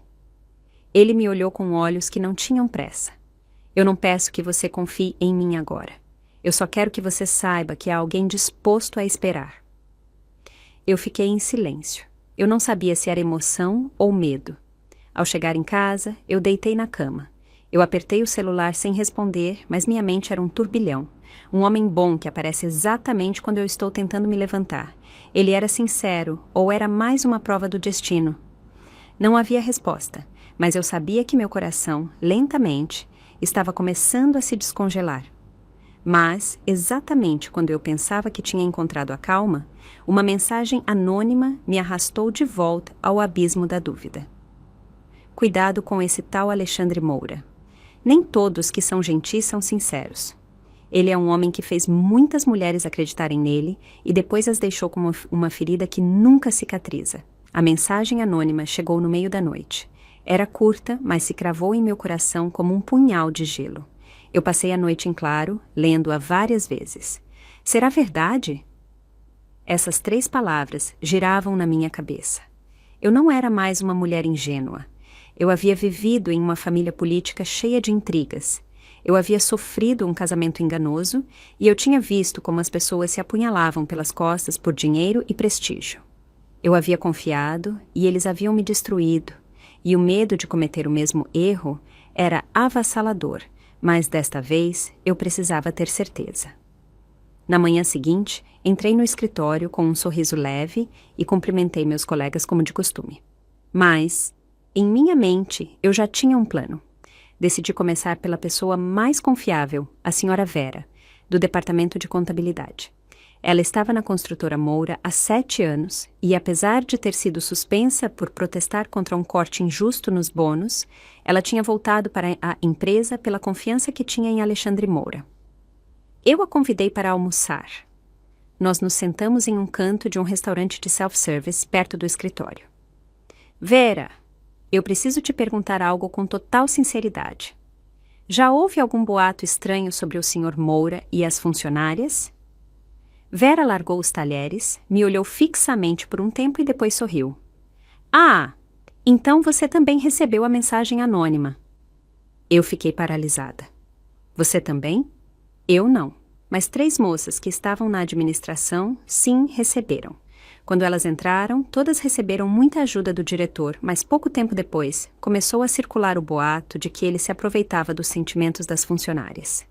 Speaker 1: Ele me olhou com olhos que não tinham pressa. Eu não peço que você confie em mim agora. Eu só quero que você saiba que há alguém disposto a esperar. Eu fiquei em silêncio. Eu não sabia se era emoção ou medo. Ao chegar em casa, eu deitei na cama. Eu apertei o celular sem responder, mas minha mente era um turbilhão. Um homem bom que aparece exatamente quando eu estou tentando me levantar. Ele era sincero, ou era mais uma prova do destino? Não havia resposta, mas eu sabia que meu coração, lentamente, estava começando a se descongelar. Mas, exatamente quando eu pensava que tinha encontrado a calma, uma mensagem anônima me arrastou de volta ao abismo da dúvida. Cuidado com esse tal Alexandre Moura. Nem todos que são gentis são sinceros. Ele é um homem que fez muitas mulheres acreditarem nele e depois as deixou com uma ferida que nunca cicatriza. A mensagem anônima chegou no meio da noite. Era curta, mas se cravou em meu coração como um punhal de gelo. Eu passei a noite em claro, lendo-a várias vezes. Será verdade? Essas 3 palavras giravam na minha cabeça. Eu não era mais uma mulher ingênua. Eu havia vivido em uma família política cheia de intrigas. Eu havia sofrido um casamento enganoso e eu tinha visto como as pessoas se apunhalavam pelas costas por dinheiro e prestígio. Eu havia confiado e eles haviam me destruído, e o medo de cometer o mesmo erro era avassalador, mas desta vez eu precisava ter certeza. Na manhã seguinte, entrei no escritório com um sorriso leve e cumprimentei meus colegas como de costume. Mas, em minha mente, eu já tinha um plano. Decidi começar pela pessoa mais confiável, a senhora Vera, do departamento de contabilidade. Ela estava na construtora Moura há 7 anos e, apesar de ter sido suspensa por protestar contra um corte injusto nos bônus, ela tinha voltado para a empresa pela confiança que tinha em Alexandre Moura. Eu a convidei para almoçar. Nós nos sentamos em um canto de um restaurante de self-service perto do escritório. Vera, eu preciso te perguntar algo com total sinceridade. Já houve algum boato estranho sobre o Sr. Moura e as funcionárias? Vera largou os talheres, me olhou fixamente por um tempo e depois sorriu. Ah, então você também recebeu a mensagem anônima. Eu fiquei paralisada. Você também? Eu não, mas 3 moças que estavam na administração, sim, receberam. Quando elas entraram, todas receberam muita ajuda do diretor, mas pouco tempo depois, começou a circular o boato de que ele se aproveitava dos sentimentos das funcionárias.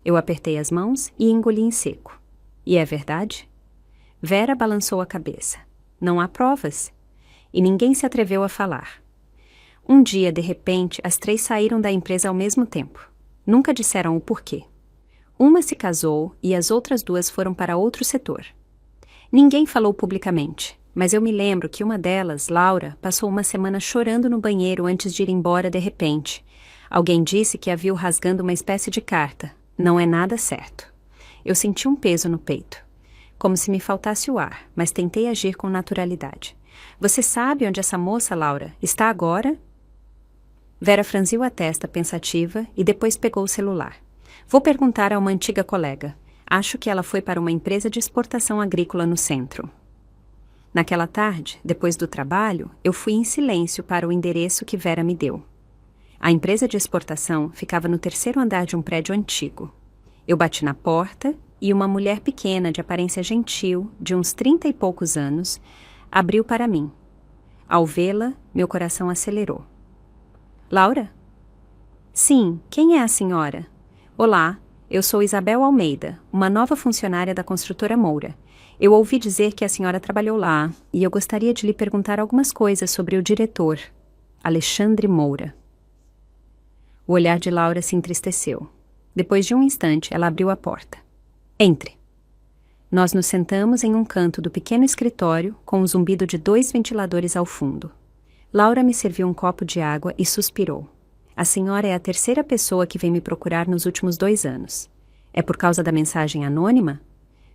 Speaker 1: Eu apertei as mãos e engoli em seco. E é verdade? Vera balançou a cabeça. Não há provas. E ninguém se atreveu a falar. Um dia, de repente, as 3 saíram da empresa ao mesmo tempo. Nunca disseram o porquê. Uma se casou e as outras 2 foram para outro setor. Ninguém falou publicamente, mas eu me lembro que uma delas, Laura, passou uma semana chorando no banheiro antes de ir embora de repente. Alguém disse que a viu rasgando uma espécie de carta. Não é nada certo. Eu senti um peso no peito, como se me faltasse o ar, mas tentei agir com naturalidade. Você sabe onde essa moça, Laura, está agora? Vera franziu a testa pensativa e depois pegou o celular. Vou perguntar a uma antiga colega. Acho que ela foi para uma empresa de exportação agrícola no centro. Naquela tarde, depois do trabalho, eu fui em silêncio para o endereço que Vera me deu. A empresa de exportação ficava no 3º andar de um prédio antigo. Eu bati na porta e uma mulher pequena de aparência gentil, de uns 30 e poucos anos, abriu para mim. Ao vê-la, meu coração acelerou. Laura? Sim, quem é a senhora? Olá, eu sou Isabel Almeida, uma nova funcionária da construtora Moura. Eu ouvi dizer que a senhora trabalhou lá e eu gostaria de lhe perguntar algumas coisas sobre o diretor, Alexandre Moura. O olhar de Laura se entristeceu. Depois de um instante, ela abriu a porta. Entre. Nós nos sentamos em um canto do pequeno escritório com o zumbido de 2 ventiladores ao fundo. Laura me serviu um copo de água e suspirou. A senhora é a 3ª pessoa que vem me procurar nos últimos 2 anos. É por causa da mensagem anônima?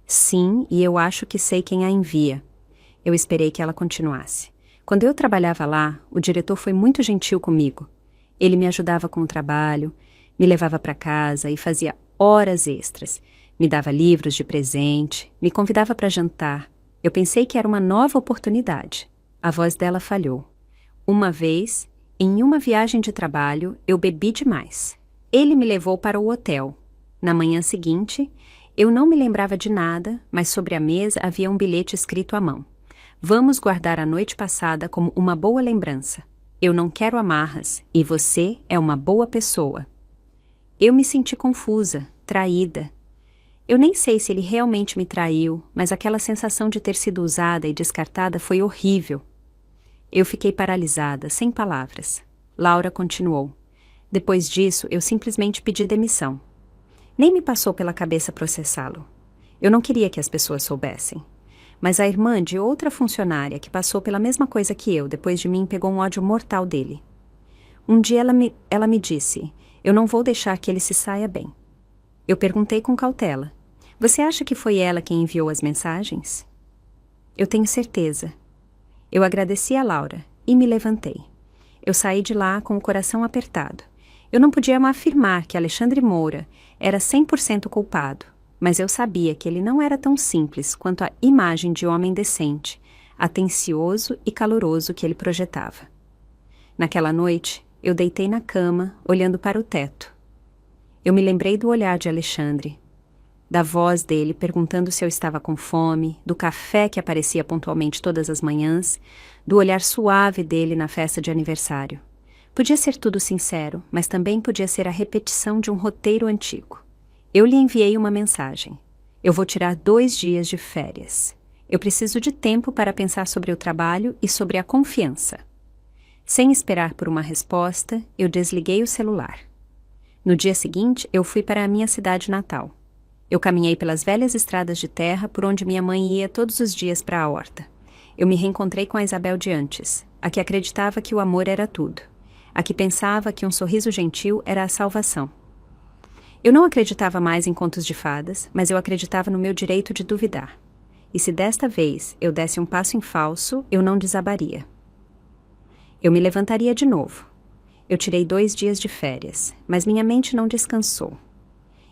Speaker 1: Sim, e eu acho que sei quem a envia. Eu esperei que ela continuasse. Quando eu trabalhava lá, o diretor foi muito gentil comigo. Ele me ajudava com o trabalho, me levava para casa e fazia horas extras. Me dava livros de presente, me convidava para jantar. Eu pensei que era uma nova oportunidade. A voz dela falhou. Uma vez, em uma viagem de trabalho, eu bebi demais. Ele me levou para o hotel. Na manhã seguinte, eu não me lembrava de nada, mas sobre a mesa havia um bilhete escrito à mão. Vamos guardar a noite passada como uma boa lembrança. Eu não quero amarras, e você é uma boa pessoa. Eu me senti confusa, traída. Eu nem sei se ele realmente me traiu, mas aquela sensação de ter sido usada e descartada foi horrível. Eu fiquei paralisada, sem palavras. Laura continuou. Depois disso, eu simplesmente pedi demissão. Nem me passou pela cabeça processá-lo. Eu não queria que as pessoas soubessem. Mas a irmã de outra funcionária que passou pela mesma coisa que eu depois de mim pegou um ódio mortal dele. Um dia ela me disse, eu não vou deixar que ele se saia bem. Eu perguntei com cautela, você acha que foi ela quem enviou as mensagens? Eu tenho certeza. Eu agradeci a Laura e me levantei. Eu saí de lá com o coração apertado. Eu não podia afirmar que Alexandre Moura era 100% culpado, mas eu sabia que ele não era tão simples quanto a imagem de homem decente, atencioso e caloroso que ele projetava. Naquela noite, eu deitei na cama, olhando para o teto. Eu me lembrei do olhar de Alexandre, da voz dele perguntando se eu estava com fome, do café que aparecia pontualmente todas as manhãs, do olhar suave dele na festa de aniversário. Podia ser tudo sincero, mas também podia ser a repetição de um roteiro antigo. Eu lhe enviei uma mensagem. Eu vou tirar 2 dias de férias. Eu preciso de tempo para pensar sobre o trabalho e sobre a confiança. Sem esperar por uma resposta, eu desliguei o celular. No dia seguinte, eu fui para a minha cidade natal. Eu caminhei pelas velhas estradas de terra por onde minha mãe ia todos os dias para a horta. Eu me reencontrei com a Isabel de antes, a que acreditava que o amor era tudo, a que pensava que um sorriso gentil era a salvação. Eu não acreditava mais em contos de fadas, mas eu acreditava no meu direito de duvidar. E se desta vez eu desse um passo em falso, eu não desabaria. Eu me levantaria de novo. Eu tirei 2 dias de férias, mas minha mente não descansou.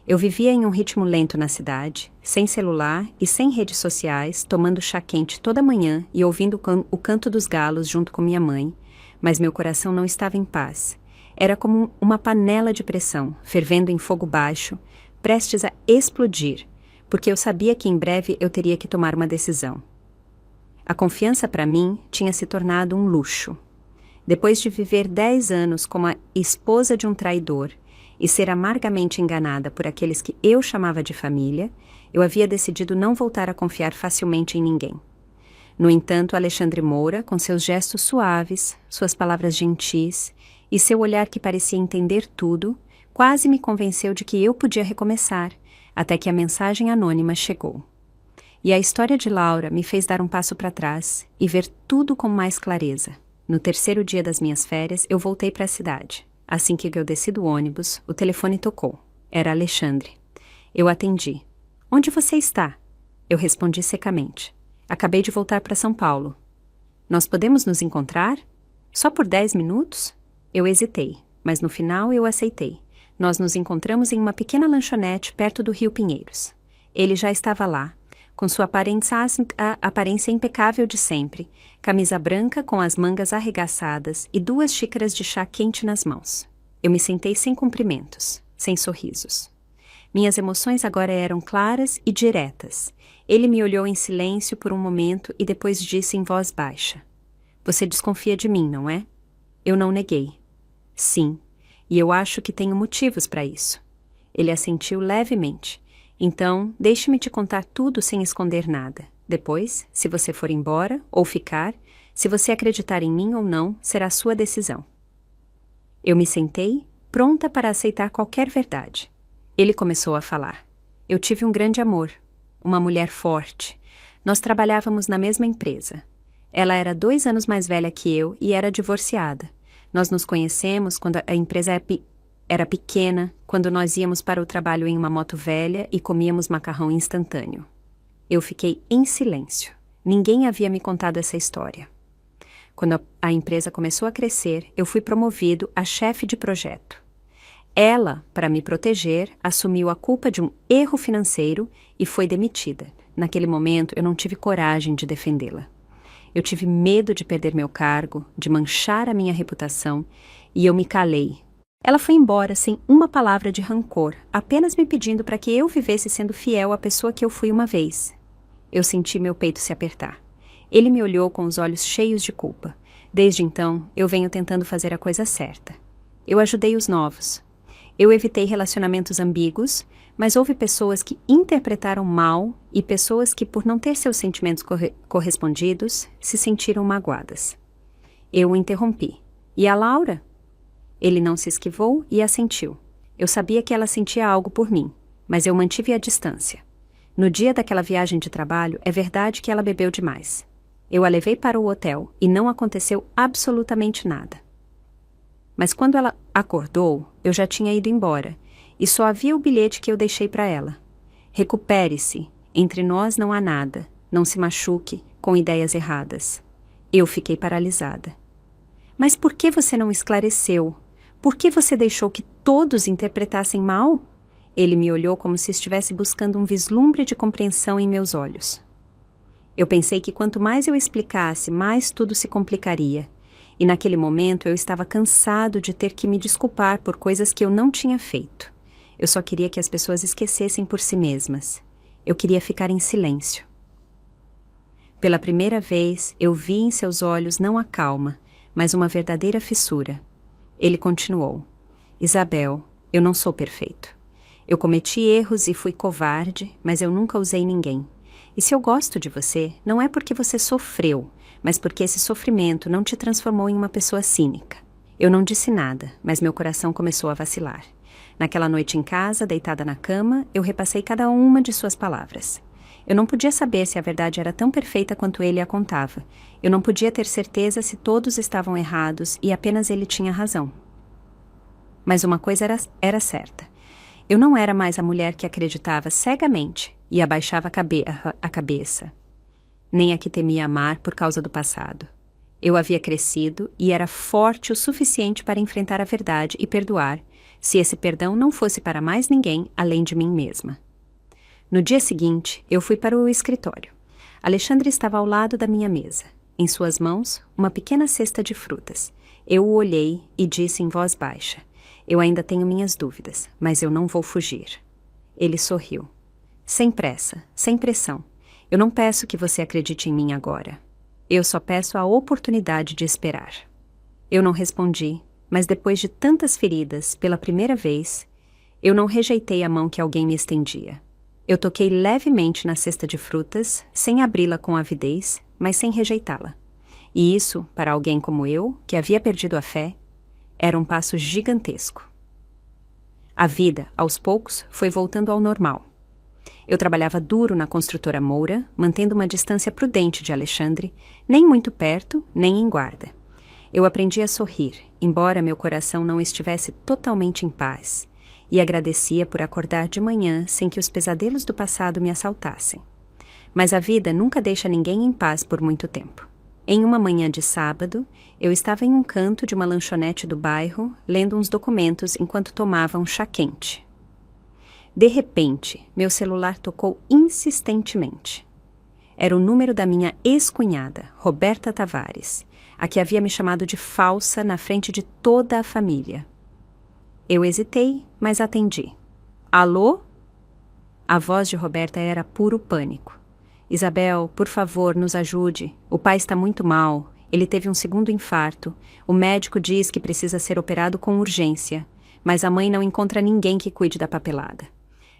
Speaker 1: Eu vivia em um ritmo lento na cidade, sem celular e sem redes sociais, tomando chá quente toda manhã e ouvindo o canto dos galos junto com minha mãe, mas meu coração não estava em paz. Era como uma panela de pressão, fervendo em fogo baixo, prestes a explodir, porque eu sabia que em breve eu teria que tomar uma decisão. A confiança para mim tinha se tornado um luxo. Depois de viver 10 anos como a esposa de um traidor, e ser amargamente enganada por aqueles que eu chamava de família, eu havia decidido não voltar a confiar facilmente em ninguém. No entanto, Alexandre Moura, com seus gestos suaves, suas palavras gentis e seu olhar que parecia entender tudo, quase me convenceu de que eu podia recomeçar, até que a mensagem anônima chegou. E a história de Laura me fez dar um passo para trás e ver tudo com mais clareza. No 3º dia das minhas férias, eu voltei para a cidade. Assim que eu desci do ônibus, o telefone tocou. Era Alexandre. Eu atendi. Onde você está? Eu respondi secamente. Acabei de voltar para São Paulo. Nós podemos nos encontrar? Só por 10 minutos? Eu hesitei, mas no final eu aceitei. Nós nos encontramos em uma pequena lanchonete perto do Rio Pinheiros. Ele já estava lá, com sua aparência impecável de sempre, camisa branca com as mangas arregaçadas e 2 xícaras de chá quente nas mãos. Eu me sentei sem cumprimentos, sem sorrisos. Minhas emoções agora eram claras e diretas. Ele me olhou em silêncio por um momento e depois disse em voz baixa: "Você desconfia de mim, não é?" Eu não neguei. "Sim, e eu acho que tenho motivos para isso." Ele assentiu levemente. "Então, deixe-me te contar tudo sem esconder nada. Depois, se você for embora ou ficar, se você acreditar em mim ou não, será sua decisão." Eu me sentei, pronta para aceitar qualquer verdade. Ele começou a falar. "Eu tive um grande amor, uma mulher forte. Nós trabalhávamos na mesma empresa. Ela era 2 anos mais velha que eu e era divorciada. Nós nos conhecemos quando a empresa era pequena, quando nós íamos para o trabalho em uma moto velha e comíamos macarrão instantâneo." Eu fiquei em silêncio. Ninguém havia me contado essa história. Quando a empresa começou a crescer, eu fui promovido a chefe de projeto. Ela, para me proteger, assumiu a culpa de um erro financeiro e foi demitida. Naquele momento, eu não tive coragem de defendê-la. Eu tive medo de perder meu cargo, de manchar a minha reputação, e eu me calei. Ela foi embora sem uma palavra de rancor, apenas me pedindo para que eu vivesse sendo fiel à pessoa que eu fui uma vez. Eu senti meu peito se apertar. Ele me olhou com os olhos cheios de culpa. Desde então, eu venho tentando fazer a coisa certa. Eu ajudei os novos. Eu evitei relacionamentos ambíguos, mas houve pessoas que interpretaram mal e pessoas que, por não ter seus sentimentos correspondidos, se sentiram magoadas. Eu o interrompi. "E a Laura?" Ele não se esquivou e assentiu. Eu sabia que ela sentia algo por mim, mas eu mantive a distância. No dia daquela viagem de trabalho, é verdade que ela bebeu demais. Eu a levei para o hotel e não aconteceu absolutamente nada. Mas quando ela acordou, eu já tinha ido embora, e só havia o bilhete que eu deixei para ela. "Recupere-se, entre nós não há nada, não se machuque com ideias erradas." Eu fiquei paralisada. "Mas por que você não esclareceu? Por que você deixou que todos interpretassem mal?" Ele me olhou como se estivesse buscando um vislumbre de compreensão em meus olhos. Eu pensei que quanto mais eu explicasse, mais tudo se complicaria. E naquele momento eu estava cansado de ter que me desculpar por coisas que eu não tinha feito. Eu só queria que as pessoas esquecessem por si mesmas. Eu queria ficar em silêncio. Pela primeira vez, eu vi em seus olhos não a calma, mas uma verdadeira fissura. Ele continuou. "Isabel, eu não sou perfeito. Eu cometi erros e fui covarde, mas eu nunca usei ninguém. E se eu gosto de você, não é porque você sofreu, mas porque esse sofrimento não te transformou em uma pessoa cínica." Eu não disse nada, mas meu coração começou a vacilar. Naquela noite em casa, deitada na cama, eu repassei cada uma de suas palavras. Eu não podia saber se a verdade era tão perfeita quanto ele a contava. Eu não podia ter certeza se todos estavam errados e apenas ele tinha razão. Mas uma coisa era certa. Eu não era mais a mulher que acreditava cegamente e abaixava a cabeça, nem a que temia amar por causa do passado. Eu havia crescido e era forte o suficiente para enfrentar a verdade e perdoar, se esse perdão não fosse para mais ninguém além de mim mesma. No dia seguinte, eu fui para o escritório. Alexandre estava ao lado da minha mesa. Em suas mãos, uma pequena cesta de frutas. Eu o olhei e disse em voz baixa: eu ainda tenho minhas dúvidas, mas eu não vou fugir. Ele sorriu. Sem pressa, sem pressão. Eu não peço que você acredite em mim agora. Eu só peço a oportunidade de esperar. Eu não respondi, mas depois de tantas feridas, pela primeira vez, eu não rejeitei a mão que alguém me estendia. Eu toquei levemente na cesta de frutas, sem abri-la com avidez, mas sem rejeitá-la. E isso, para alguém como eu, que havia perdido a fé, era um passo gigantesco. A vida, aos poucos, foi voltando ao normal. Eu trabalhava duro na construtora Moura, mantendo uma distância prudente de Alexandre, nem muito perto, nem em guarda. Eu aprendi a sorrir, embora meu coração não estivesse totalmente em paz, e agradecia por acordar de manhã sem que os pesadelos do passado me assaltassem. Mas a vida nunca deixa ninguém em paz por muito tempo. Em uma manhã de sábado, eu estava em um canto de uma lanchonete do bairro, lendo uns documentos enquanto tomava um chá quente. De repente, meu celular tocou insistentemente. Era o número da minha ex-cunhada, Roberta Tavares, a que havia me chamado de falsa na frente de toda a família. Eu hesitei, mas atendi. Alô? A voz de Roberta era puro pânico. Isabel, por favor, nos ajude. O pai está muito mal. Ele teve um segundo infarto. O médico diz que precisa ser operado com urgência, mas a mãe não encontra ninguém que cuide da papelada.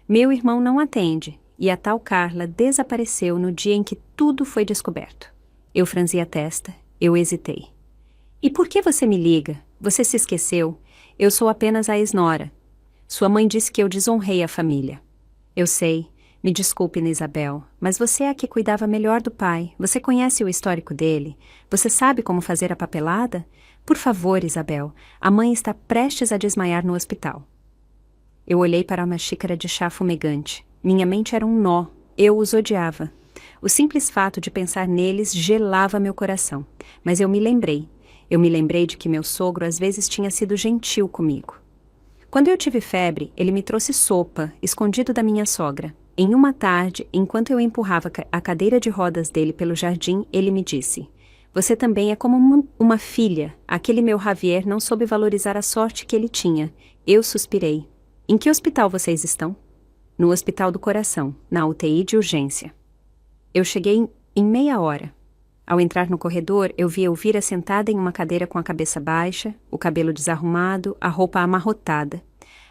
Speaker 1: Meu irmão não atende, e a tal Carla desapareceu no dia em que tudo foi descoberto. Eu franzi a testa, eu hesitei. E por que você me liga? Você se esqueceu? Eu sou apenas a ex-nora. Sua mãe disse que eu desonrei a família. Eu sei. Me desculpe, Isabel, mas você é a que cuidava melhor do pai. Você conhece o histórico dele? Você sabe como fazer a papelada? Por favor, Isabel, a mãe está prestes a desmaiar no hospital. Eu olhei para uma xícara de chá fumegante. Minha mente era um nó. Eu os odiava. O simples fato de pensar neles gelava meu coração. Mas eu me lembrei. Eu me lembrei de que meu sogro às vezes tinha sido gentil comigo. Quando eu tive febre, ele me trouxe sopa, escondido da minha sogra. Em uma tarde, enquanto eu empurrava a cadeira de rodas dele pelo jardim, ele me disse: você também é como uma filha. Aquele meu Javier não soube valorizar a sorte que ele tinha. Eu suspirei. Em que hospital vocês estão? No Hospital do Coração, na UTI de urgência. Eu cheguei em meia hora. Ao entrar no corredor, eu vi Elvira sentada em uma cadeira com a cabeça baixa, o cabelo desarrumado, a roupa amarrotada.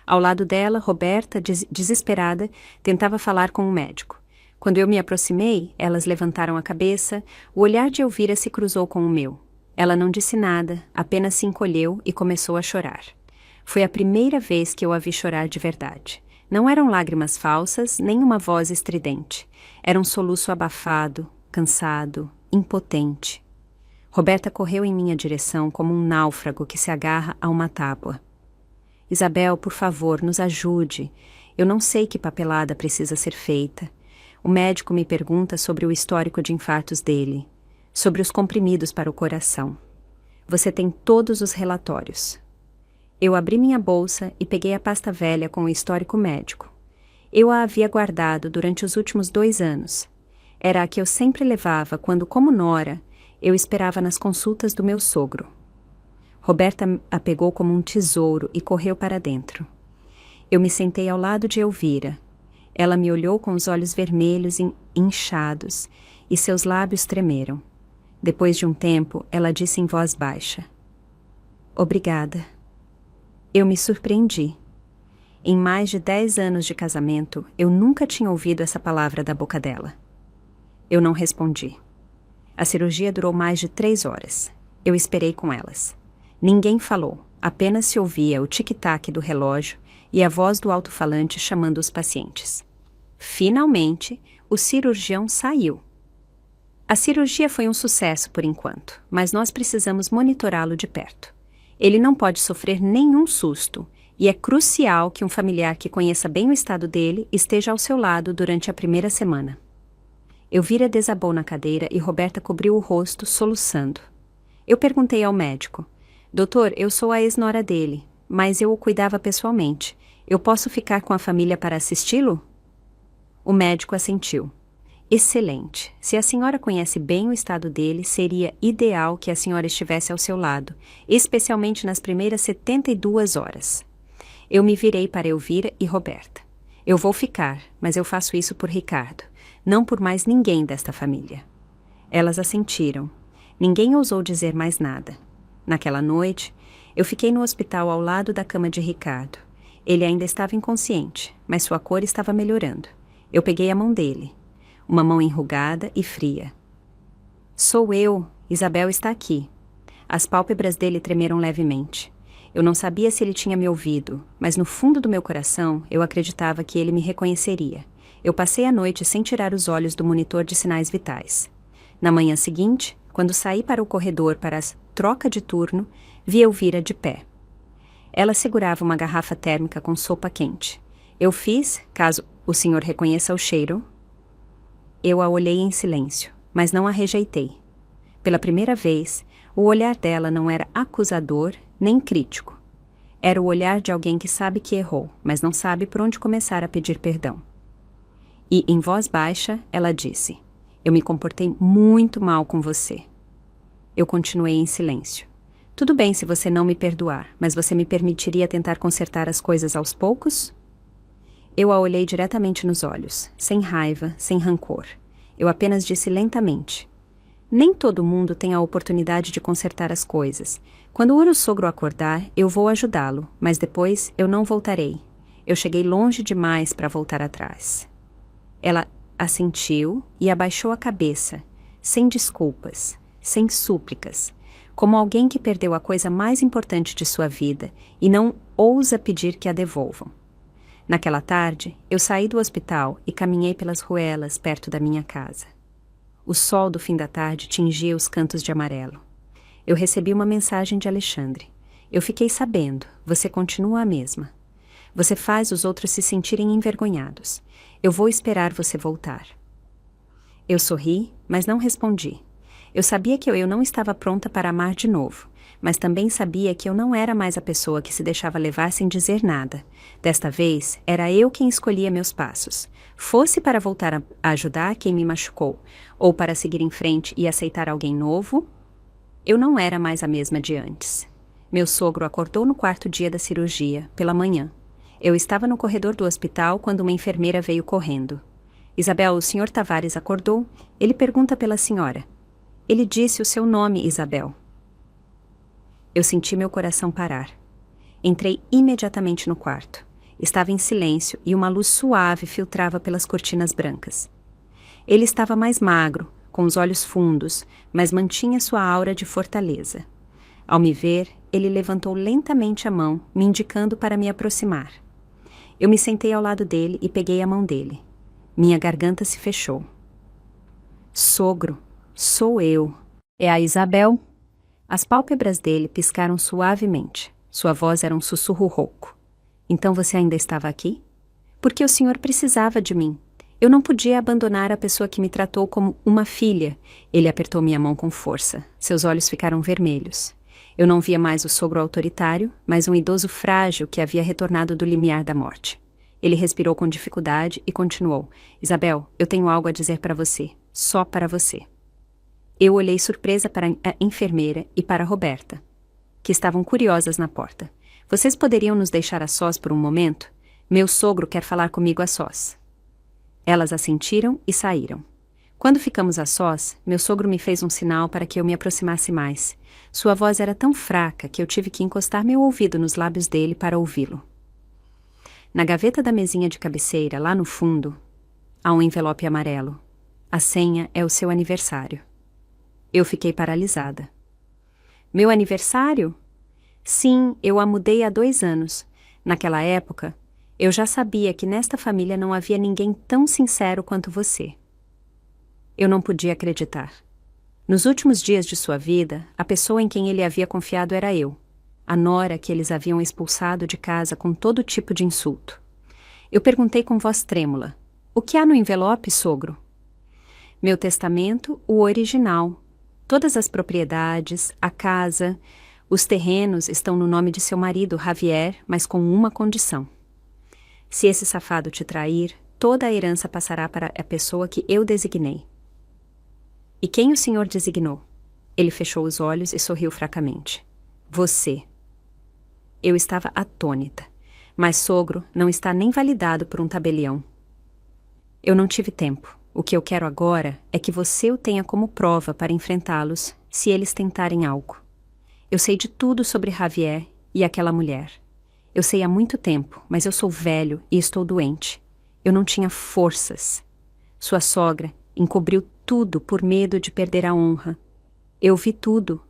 Speaker 1: Ao lado dela, Roberta, desesperada, tentava falar com o médico. Quando eu me aproximei, elas levantaram a cabeça, o olhar de Elvira se cruzou com o meu. Ela não disse nada, apenas se encolheu e começou a chorar. Foi a primeira vez que eu a vi chorar de verdade. Não eram lágrimas falsas, nem uma voz estridente. Era um soluço abafado, cansado, impotente. Roberta correu em minha direção como um náufrago que se agarra a uma tábua. Isabel, por favor, nos ajude. Eu não sei que papelada precisa ser feita. O médico me pergunta sobre o histórico de infartos dele, sobre os comprimidos para o coração. Você tem todos os relatórios. Eu abri minha bolsa e peguei a pasta velha com o histórico médico. Eu a havia guardado durante os últimos 2 anos. Era a que eu sempre levava quando, como nora, eu esperava nas consultas do meu sogro. Roberta a pegou como um tesouro e correu para dentro. Eu me sentei ao lado de Elvira. Ela me olhou com os olhos vermelhos e inchados, e seus lábios tremeram. Depois de um tempo, ela disse em voz baixa: Obrigada. Eu me surpreendi. Em mais de 10 anos de casamento, eu nunca tinha ouvido essa palavra da boca dela. Eu não respondi. A cirurgia durou mais de 3 horas. Eu esperei com elas. Ninguém falou, apenas se ouvia o tic-tac do relógio e a voz do alto-falante chamando os pacientes. Finalmente, o cirurgião saiu. A cirurgia foi um sucesso por enquanto, mas nós precisamos monitorá-lo de perto. Ele não pode sofrer nenhum susto, e é crucial que um familiar que conheça bem o estado dele esteja ao seu lado durante a primeira semana. Elvira desabou na cadeira e Roberta cobriu o rosto, soluçando. Eu perguntei ao médico: Doutor, eu sou a ex-nora dele, mas eu o cuidava pessoalmente. Eu posso ficar com a família para assisti-lo? O médico assentiu. Excelente. Se a senhora conhece bem o estado dele, seria ideal que a senhora estivesse ao seu lado, especialmente nas primeiras 72 horas. Eu me virei para Elvira e Roberta. Eu vou ficar, mas eu faço isso por Ricardo, não por mais ninguém desta família. Elas assentiram. Ninguém ousou dizer mais nada. Naquela noite, eu fiquei no hospital ao lado da cama de Ricardo. Ele ainda estava inconsciente, mas sua cor estava melhorando. Eu peguei a mão dele. Uma mão enrugada e fria. Sou eu. Isabel está aqui. As pálpebras dele tremeram levemente. Eu não sabia se ele tinha me ouvido, mas no fundo do meu coração eu acreditava que ele me reconheceria. Eu passei a noite sem tirar os olhos do monitor de sinais vitais. Na manhã seguinte, quando saí para o corredor para a troca de turno, vi Elvira de pé. Ela segurava uma garrafa térmica com sopa quente. Eu fiz, caso o senhor reconheça o cheiro. Eu a olhei em silêncio, mas não a rejeitei. Pela primeira vez, o olhar dela não era acusador nem crítico. Era o olhar de alguém que sabe que errou, mas não sabe por onde começar a pedir perdão. E, em voz baixa, ela disse: Eu me comportei muito mal com você. Eu continuei em silêncio. Tudo bem se você não me perdoar, mas você me permitiria tentar consertar as coisas aos poucos? Eu a olhei diretamente nos olhos, sem raiva, sem rancor. Eu apenas disse lentamente: Nem todo mundo tem a oportunidade de consertar as coisas. Quando o ouro-sogro acordar, eu vou ajudá-lo, mas depois eu não voltarei. Eu cheguei longe demais para voltar atrás. Ela assentiu e abaixou a cabeça, sem desculpas, sem súplicas, como alguém que perdeu a coisa mais importante de sua vida e não ousa pedir que a devolvam. Naquela tarde, eu saí do hospital e caminhei pelas ruelas perto da minha casa. O sol do fim da tarde tingia os cantos de amarelo. Eu recebi uma mensagem de Alexandre. Eu fiquei sabendo, você continua a mesma. Você faz os outros se sentirem envergonhados. Eu vou esperar você voltar. Eu sorri, mas não respondi. Eu sabia que eu não estava pronta para amar de novo, mas também sabia que eu não era mais a pessoa que se deixava levar sem dizer nada. Desta vez, era eu quem escolhia meus passos. Fosse para voltar a ajudar quem me machucou, ou para seguir em frente e aceitar alguém novo, eu não era mais a mesma de antes. Meu sogro acordou no quarto dia da cirurgia, pela manhã. Eu estava no corredor do hospital quando uma enfermeira veio correndo. Isabel, o Sr. Tavares acordou. Ele pergunta pela senhora. Ele disse o seu nome, Isabel. Eu senti meu coração parar. Entrei imediatamente no quarto. Estava em silêncio e uma luz suave filtrava pelas cortinas brancas. Ele estava mais magro, com os olhos fundos, mas mantinha sua aura de fortaleza. Ao me ver, ele levantou lentamente a mão, me indicando para me aproximar. Eu me sentei ao lado dele e peguei a mão dele. Minha garganta se fechou. Sogro, sou eu. É a Isabel? As pálpebras dele piscaram suavemente. Sua voz era um sussurro rouco. Então você ainda estava aqui? Porque o senhor precisava de mim. Eu não podia abandonar a pessoa que me tratou como uma filha. Ele apertou minha mão com força. Seus olhos ficaram vermelhos. Eu não via mais o sogro autoritário, mas um idoso frágil que havia retornado do limiar da morte. Ele respirou com dificuldade e continuou. Isabel, eu tenho algo a dizer para você. Só para você. Eu olhei surpresa para a enfermeira e para Roberta, que estavam curiosas na porta. Vocês poderiam nos deixar a sós por um momento? Meu sogro quer falar comigo a sós. Elas assentiram e saíram. Quando ficamos a sós, meu sogro me fez um sinal para que eu me aproximasse mais. Sua voz era tão fraca que eu tive que encostar meu ouvido nos lábios dele para ouvi-lo. Na gaveta da mesinha de cabeceira, lá no fundo, há um envelope amarelo. A senha é o seu aniversário. Eu fiquei paralisada. Meu aniversário? Sim, eu a mudei há 2 anos. Naquela época, Eu já sabia que nesta família não havia ninguém tão sincero quanto você. Eu não podia acreditar. Nos últimos dias de sua vida, a pessoa em quem ele havia confiado era eu, a nora que eles haviam expulsado de casa com todo tipo de insulto. Eu perguntei com voz trêmula: "O que há no envelope, sogro?" "Meu testamento, o original. Todas as propriedades, a casa, os terrenos estão no nome de seu marido, Javier, mas com uma condição. Se esse safado te trair, toda a herança passará para a pessoa que eu designei." "E quem o senhor designou?" Ele fechou os olhos e sorriu fracamente. "Você." Eu estava atônita. Mas sogro não está nem validado por um tabelião. Eu não tive tempo. O que eu quero agora é que você o tenha como prova para enfrentá-los se eles tentarem algo. Eu sei de tudo sobre Javier e aquela mulher. Eu sei há muito tempo, mas eu sou velho e estou doente. Eu não tinha forças. Sua sogra encobriu tudo por medo de perder a honra. Eu vi tudo.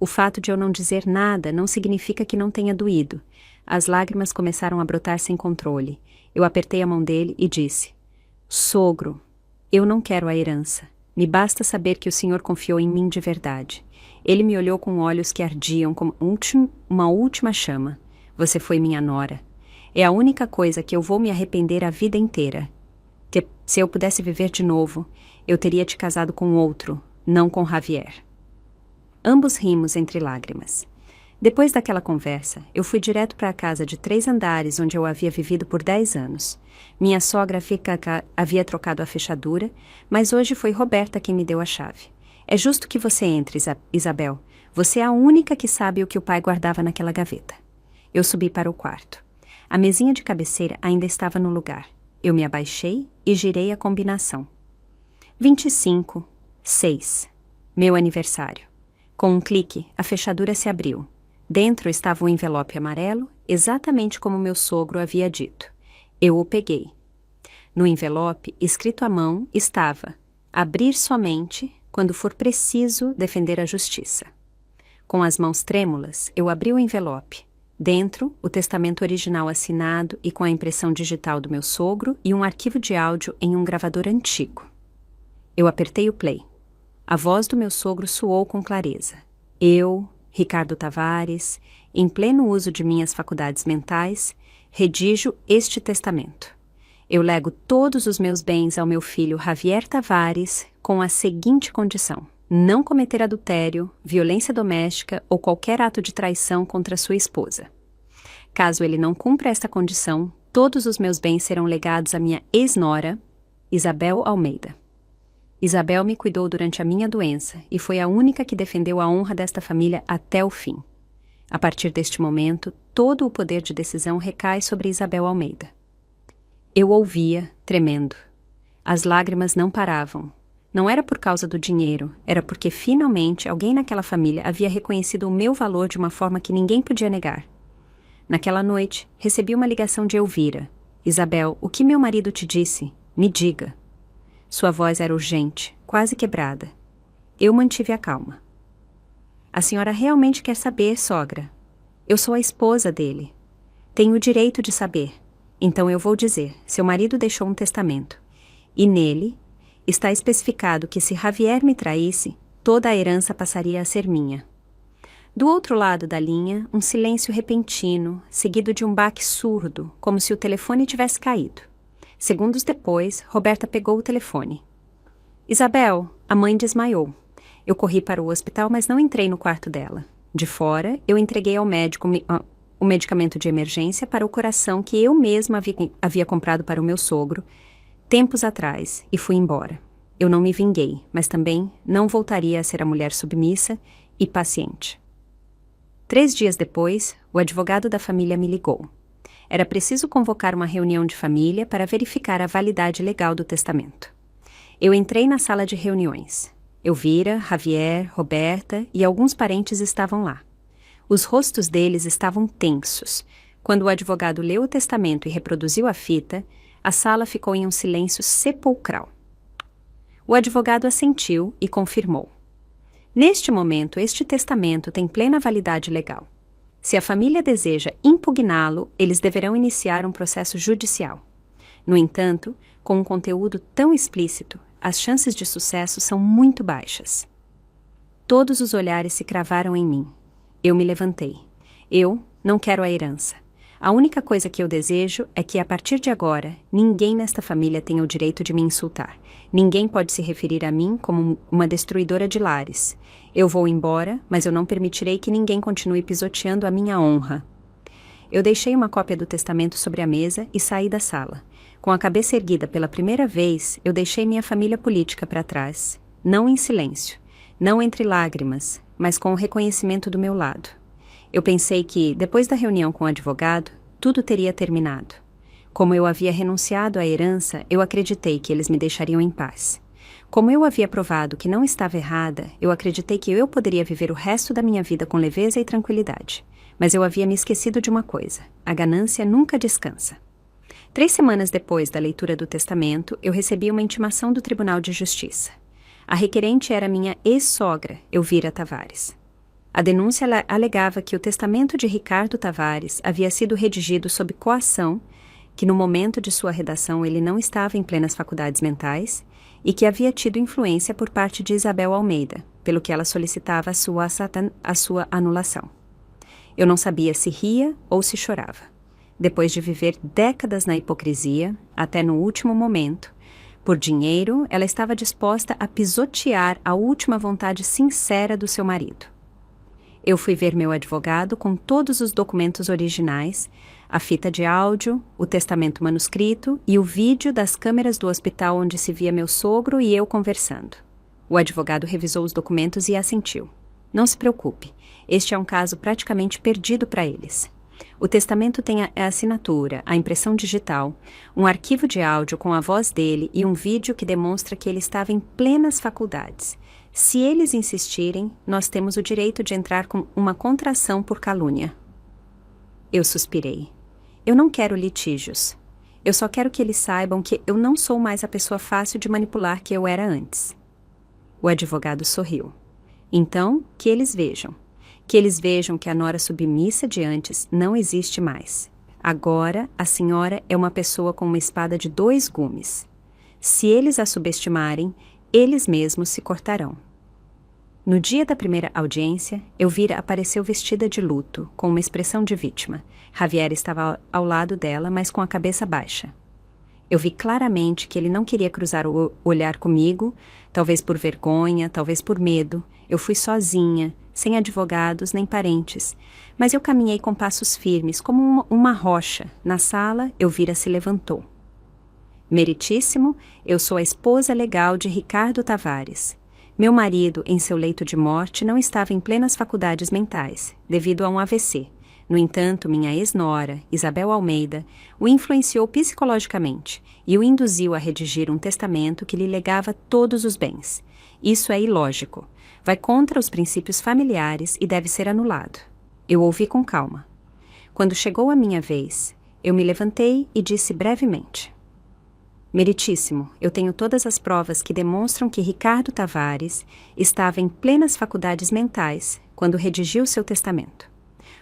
Speaker 1: O fato de eu não dizer nada não significa que não tenha doído. As lágrimas começaram a brotar sem controle. Eu apertei a mão dele e disse: "Sogro, eu não quero a herança. Me basta saber que o senhor confiou em mim de verdade." Ele me olhou com olhos que ardiam como uma última chama. "Você foi minha nora. É a única coisa que eu vou me arrepender a vida inteira. Se eu pudesse viver de novo, eu teria te casado com outro, não com Javier." Ambos rimos entre lágrimas. Depois daquela conversa, eu fui direto para a casa de 3 andares onde eu havia vivido por 10 anos. Minha sogra havia trocado a fechadura, mas hoje foi Roberta quem me deu a chave. "É justo que você entre, Isabel. Você é a única que sabe o que o pai guardava naquela gaveta." Eu subi para o quarto. A mesinha de cabeceira ainda estava no lugar. Eu me abaixei e girei a combinação. 25, 6. Meu aniversário. Com um clique, a fechadura se abriu. Dentro estava um envelope amarelo, exatamente como meu sogro havia dito. Eu o peguei. No envelope, escrito à mão, estava: "Abrir somente quando for preciso defender a justiça." Com as mãos trêmulas, eu abri o envelope. Dentro, o testamento original assinado e com a impressão digital do meu sogro e um arquivo de áudio em um gravador antigo. Eu apertei o play. A voz do meu sogro soou com clareza. Eu, Ricardo Tavares, em pleno uso de minhas faculdades mentais, redijo este testamento. Eu lego todos os meus bens ao meu filho Javier Tavares com a seguinte condição: não cometer adultério, violência doméstica ou qualquer ato de traição contra sua esposa. Caso ele não cumpra esta condição, todos os meus bens serão legados à minha ex-nora, Isabel Almeida. Isabel me cuidou durante a minha doença e foi a única que defendeu a honra desta família até o fim. A partir deste momento, todo o poder de decisão recai sobre Isabel Almeida. Eu ouvia, tremendo. As lágrimas não paravam. Não era por causa do dinheiro, era porque finalmente alguém naquela família havia reconhecido o meu valor de uma forma que ninguém podia negar. Naquela noite, recebi uma ligação de Elvira. "Isabel, o que meu marido te disse? Me diga." Sua voz era urgente, quase quebrada. Eu mantive a calma. "A senhora realmente quer saber, sogra? Eu sou a esposa dele. Tenho o direito de saber. Então eu vou dizer, seu marido deixou um testamento. E nele está especificado que se Javier me traísse, toda a herança passaria a ser minha." Do outro lado da linha, um silêncio repentino, seguido de um baque surdo, como se o telefone tivesse caído. Segundos depois, Roberta pegou o telefone. "Isabel, a mãe desmaiou. Eu corri para o hospital, mas não entrei no quarto dela. De fora, eu entreguei ao médico o medicamento de emergência para o coração que eu mesma havia comprado para o meu sogro, tempos atrás, e fui embora. Eu não me vinguei, mas também não voltaria a ser a mulher submissa e paciente." 3 dias depois, o advogado da família me ligou. Era preciso convocar uma reunião de família para verificar a validade legal do testamento. Eu entrei na sala de reuniões. Elvira, Javier, Roberta e alguns parentes estavam lá. Os rostos deles estavam tensos. Quando o advogado leu o testamento e reproduziu a fita, a sala ficou em um silêncio sepulcral. O advogado assentiu e confirmou. "Neste momento, este testamento tem plena validade legal. Se a família deseja impugná-lo, eles deverão iniciar um processo judicial. No entanto, com um conteúdo tão explícito, as chances de sucesso são muito baixas. Todos os olhares se cravaram em mim. Eu me levantei. Eu não quero a herança. A única coisa que eu desejo é que, a partir de agora, ninguém nesta família tenha o direito de me insultar. Ninguém pode se referir a mim como uma destruidora de lares. Eu vou embora, mas eu não permitirei que ninguém continue pisoteando a minha honra. Eu deixei uma cópia do testamento sobre a mesa e saí da sala. Com a cabeça erguida pela primeira vez, eu deixei minha família política para trás. Não em silêncio, não entre lágrimas, mas com o reconhecimento do meu lado. Eu pensei que, depois da reunião com o advogado, tudo teria terminado. Como eu havia renunciado à herança, eu acreditei que eles me deixariam em paz. Como eu havia provado que não estava errada, eu acreditei que eu poderia viver o resto da minha vida com leveza e tranquilidade. Mas eu havia me esquecido de uma coisa: a ganância nunca descansa. 3 semanas depois da leitura do testamento, eu recebi uma intimação do Tribunal de Justiça. A requerente era minha ex-sogra, Elvira Tavares. A denúncia alegava que o testamento de Ricardo Tavares havia sido redigido sob coação, que no momento de sua redação ele não estava em plenas faculdades mentais e que havia tido influência por parte de Isabel Almeida, pelo que ela solicitava a sua anulação. Eu não sabia se ria ou se chorava. Depois de viver décadas na hipocrisia, até no último momento, por dinheiro, ela estava disposta a pisotear a última vontade sincera do seu marido. Eu fui ver meu advogado com todos os documentos originais, a fita de áudio, o testamento manuscrito e o vídeo das câmeras do hospital onde se via meu sogro e eu conversando. O advogado revisou os documentos e assentiu. Não se preocupe, este é um caso praticamente perdido para eles. O testamento tem a assinatura, a impressão digital, um arquivo de áudio com a voz dele e um vídeo que demonstra que ele estava em plenas faculdades. Se eles insistirem, nós temos o direito de entrar com uma contração por calúnia. Eu suspirei. Eu não quero litígios. Eu só quero que eles saibam que eu não sou mais a pessoa fácil de manipular que eu era antes. O advogado sorriu. Então, que eles vejam. Que eles vejam que a nora submissa de antes não existe mais. Agora, a senhora é uma pessoa com uma espada de 2 gumes. Se eles a subestimarem, eles mesmos se cortarão. No dia da primeira audiência, Elvira apareceu vestida de luto, com uma expressão de vítima. Javier estava ao lado dela, mas com a cabeça baixa. Eu vi claramente que ele não queria cruzar o olhar comigo, talvez por vergonha, talvez por medo. Eu fui sozinha, sem advogados nem parentes, mas eu caminhei com passos firmes, como uma rocha. Na sala, Elvira se levantou. Meritíssimo, eu sou a esposa legal de Ricardo Tavares. Meu marido, em seu leito de morte, não estava em plenas faculdades mentais, devido a um AVC. No entanto, minha ex-nora, Isabel Almeida, o influenciou psicologicamente e o induziu a redigir um testamento que lhe legava todos os bens. Isso é ilógico. Vai contra os princípios familiares e deve ser anulado. Eu ouvi com calma. Quando chegou a minha vez, eu me levantei e disse brevemente: Meritíssimo, eu tenho todas as provas que demonstram que Ricardo Tavares estava em plenas faculdades mentais quando redigiu seu testamento.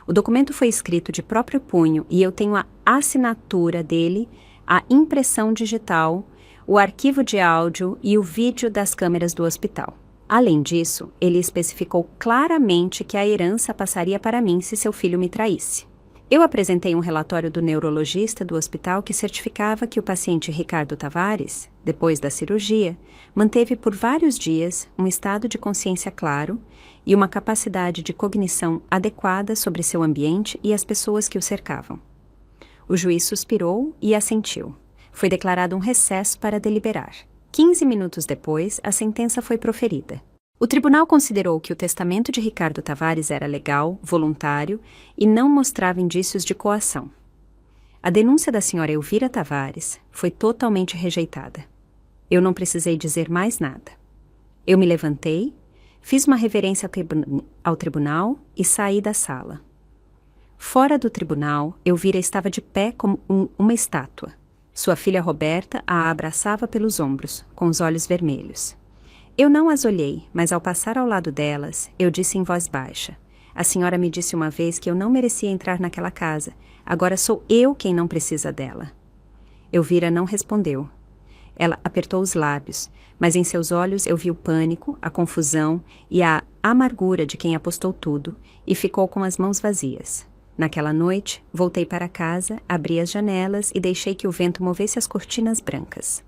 Speaker 1: O documento foi escrito de próprio punho e eu tenho a assinatura dele, a impressão digital, o arquivo de áudio e o vídeo das câmeras do hospital. Além disso, ele especificou claramente que a herança passaria para mim se seu filho me traísse. Eu apresentei um relatório do neurologista do hospital que certificava que o paciente Ricardo Tavares, depois da cirurgia, manteve por vários dias um estado de consciência claro e uma capacidade de cognição adequada sobre seu ambiente e as pessoas que o cercavam. O juiz suspirou e assentiu. Foi declarado um recesso para deliberar. 15 minutos depois, a sentença foi proferida. O tribunal considerou que o testamento de Ricardo Tavares era legal, voluntário e não mostrava indícios de coação. A denúncia da senhora Elvira Tavares foi totalmente rejeitada. Eu não precisei dizer mais nada. Eu me levantei, fiz uma reverência ao tribunal e saí da sala. Fora do tribunal, Elvira estava de pé como uma estátua. Sua filha Roberta a abraçava pelos ombros, com os olhos vermelhos. Eu não as olhei, mas ao passar ao lado delas, eu disse em voz baixa: A senhora me disse uma vez que eu não merecia entrar naquela casa. Agora sou eu quem não precisa dela. Elvira não respondeu. Ela apertou os lábios, mas em seus olhos eu vi o pânico, a confusão e a amargura de quem apostou tudo, e ficou com as mãos vazias. Naquela noite, voltei para casa, abri as janelas e deixei que o vento movesse as cortinas brancas.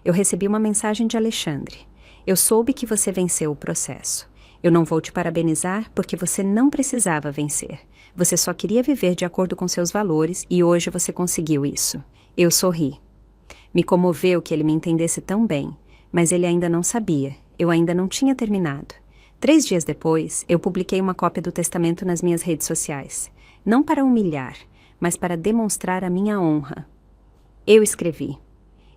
Speaker 1: Eu recebi uma mensagem de Alexandre. Eu soube que você venceu o processo. Eu não vou te parabenizar porque você não precisava vencer. Você só queria viver de acordo com seus valores e hoje você conseguiu isso. Eu sorri. Me comoveu que ele me entendesse tão bem, mas ele ainda não sabia. Eu ainda não tinha terminado. 3 dias depois, eu publiquei uma cópia do testamento nas minhas redes sociais. Não para humilhar, mas para demonstrar a minha honra. Eu escrevi: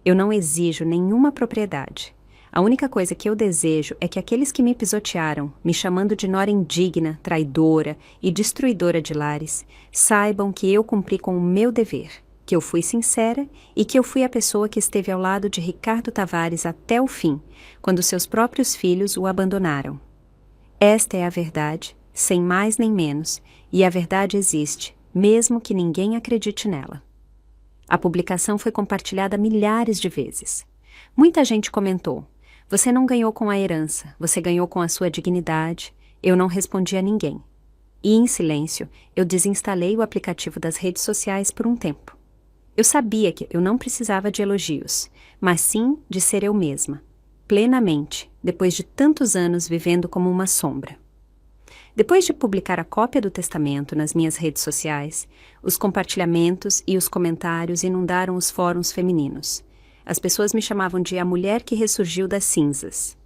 Speaker 1: eu não exijo nenhuma propriedade. A única coisa que eu desejo é que aqueles que me pisotearam, me chamando de nora indigna, traidora e destruidora de lares, saibam que eu cumpri com o meu dever, que eu fui sincera e que eu fui a pessoa que esteve ao lado de Ricardo Tavares até o fim, quando seus próprios filhos o abandonaram. Esta é a verdade, sem mais nem menos, e a verdade existe, mesmo que ninguém acredite nela. A publicação foi compartilhada milhares de vezes. Muita gente comentou: você não ganhou com a herança, você ganhou com a sua dignidade. Eu não respondi a ninguém. E, em silêncio, eu desinstalei o aplicativo das redes sociais por um tempo. Eu sabia que eu não precisava de elogios, mas sim de ser eu mesma, plenamente, depois de tantos anos vivendo como uma sombra. Depois de publicar a cópia do testamento nas minhas redes sociais, os compartilhamentos e os comentários inundaram os fóruns femininos. As pessoas me chamavam de a mulher que ressurgiu das cinzas.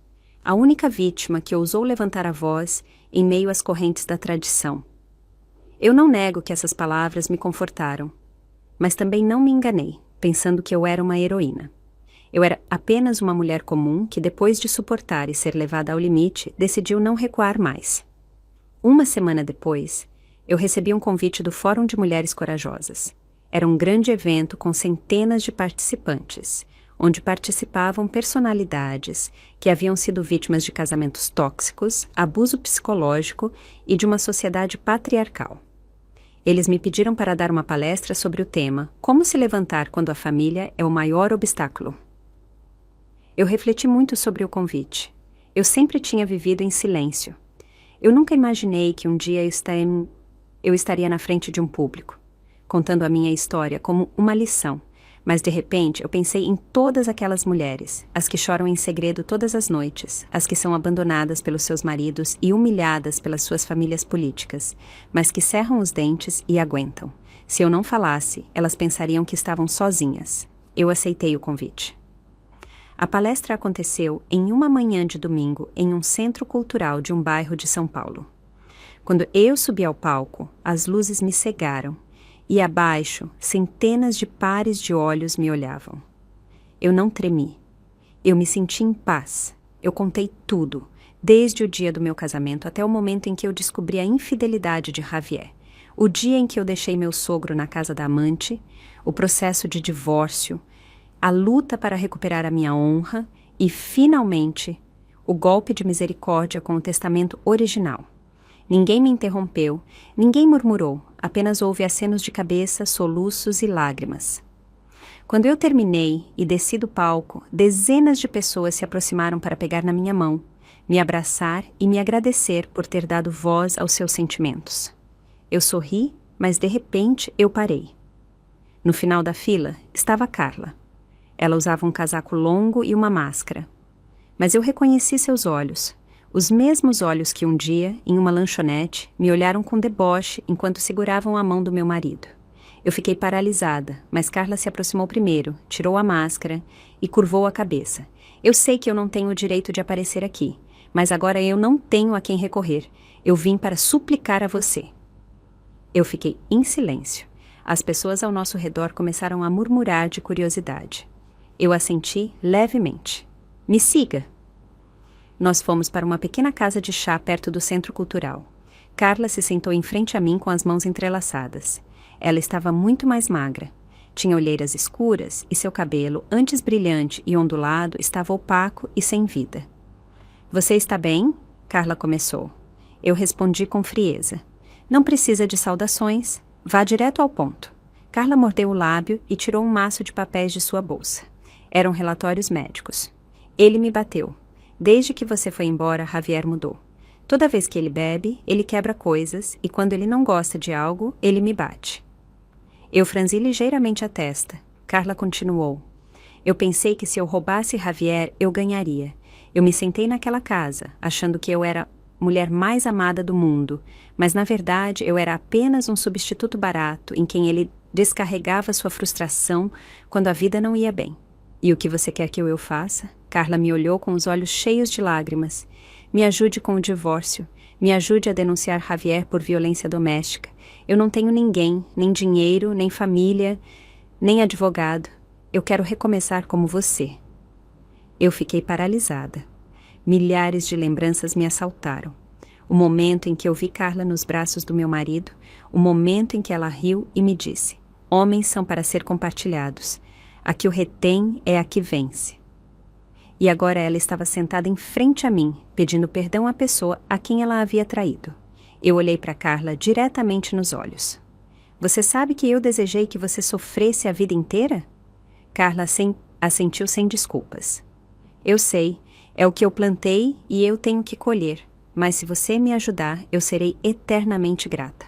Speaker 1: A única vítima que ousou levantar a voz em meio às correntes da tradição. Eu não nego que essas palavras me confortaram, mas também não me enganei, pensando que eu era uma heroína. Eu era apenas uma mulher comum que, depois de suportar e ser levada ao limite, decidiu não recuar mais. Uma semana depois, eu recebi um convite do Fórum de Mulheres Corajosas. Era um grande evento com centenas de participantes, onde participavam personalidades que haviam sido vítimas de casamentos tóxicos, abuso psicológico e de uma sociedade patriarcal. Eles me pediram para dar uma palestra sobre o tema Como se levantar quando a família é o maior obstáculo. Eu refleti muito sobre o convite. Eu sempre tinha vivido em silêncio. Eu nunca imaginei que um dia eu estaria na frente de um público, contando a minha história como uma lição, mas de repente eu pensei em todas aquelas mulheres, as que choram em segredo todas as noites, as que são abandonadas pelos seus maridos e humilhadas pelas suas famílias políticas, mas que cerram os dentes e aguentam. Se eu não falasse, elas pensariam que estavam sozinhas. Eu aceitei o convite. A palestra aconteceu em uma manhã de domingo em um centro cultural de um bairro de São Paulo. Quando eu subi ao palco, as luzes me cegaram e abaixo centenas de pares de olhos me olhavam. Eu não tremi. Eu me senti em paz. Eu contei tudo, desde o dia do meu casamento até o momento em que eu descobri a infidelidade de Javier, o dia em que eu deixei meu sogro na casa da amante, o processo de divórcio, a luta para recuperar a minha honra e, finalmente, o golpe de misericórdia com o testamento original. Ninguém me interrompeu, ninguém murmurou, apenas houve acenos de cabeça, soluços e lágrimas. Quando eu terminei e desci do palco, dezenas de pessoas se aproximaram para pegar na minha mão, me abraçar e me agradecer por ter dado voz aos seus sentimentos. Eu sorri, mas de repente eu parei. No final da fila estava Carla. Ela usava um casaco longo e uma máscara. Mas eu reconheci seus olhos, os mesmos olhos que um dia, em uma lanchonete, me olharam com deboche enquanto seguravam a mão do meu marido. Eu fiquei paralisada, mas Carla se aproximou primeiro, tirou a máscara e curvou a cabeça. Eu sei que eu não tenho o direito de aparecer aqui, mas agora eu não tenho a quem recorrer. Eu vim para suplicar a você. Eu fiquei em silêncio. As pessoas ao nosso redor começaram a murmurar de curiosidade. Eu assenti levemente. Me siga. Nós fomos para uma pequena casa de chá perto do centro cultural. Carla se sentou em frente a mim com as mãos entrelaçadas. Ela estava muito mais magra. Tinha olheiras escuras e seu cabelo, antes brilhante e ondulado, estava opaco e sem vida. Você está bem? Carla começou. Eu respondi com frieza. Não precisa de saudações. Vá direto ao ponto. Carla mordeu o lábio e tirou um maço de papéis de sua bolsa. Eram relatórios médicos. Ele me bateu. Desde que você foi embora, Javier mudou. Toda vez que ele bebe, ele quebra coisas e quando ele não gosta de algo, ele me bate. Eu franzi ligeiramente a testa. Carla continuou. Eu pensei que se eu roubasse Javier, eu ganharia. Eu me sentei naquela casa, achando que eu era a mulher mais amada do mundo, mas na verdade eu era apenas um substituto barato em quem ele descarregava sua frustração quando a vida não ia bem. E o que você quer que eu faça? Carla me olhou com os olhos cheios de lágrimas. Me ajude com o divórcio. Me ajude a denunciar Javier por violência doméstica. Eu não tenho ninguém, nem dinheiro, nem família, nem advogado. Eu quero recomeçar como você. Eu fiquei paralisada. Milhares de lembranças me assaltaram. O momento em que eu vi Carla nos braços do meu marido, o momento em que ela riu e me disse: homens são para ser compartilhados. A que o retém é a que vence. E agora ela estava sentada em frente a mim, pedindo perdão à pessoa a quem ela havia traído. Eu olhei para Carla diretamente nos olhos. Você sabe que eu desejei que você sofresse a vida inteira? Carla assentiu sem desculpas. Eu sei, é o que eu plantei e eu tenho que colher, mas se você me ajudar, eu serei eternamente grata.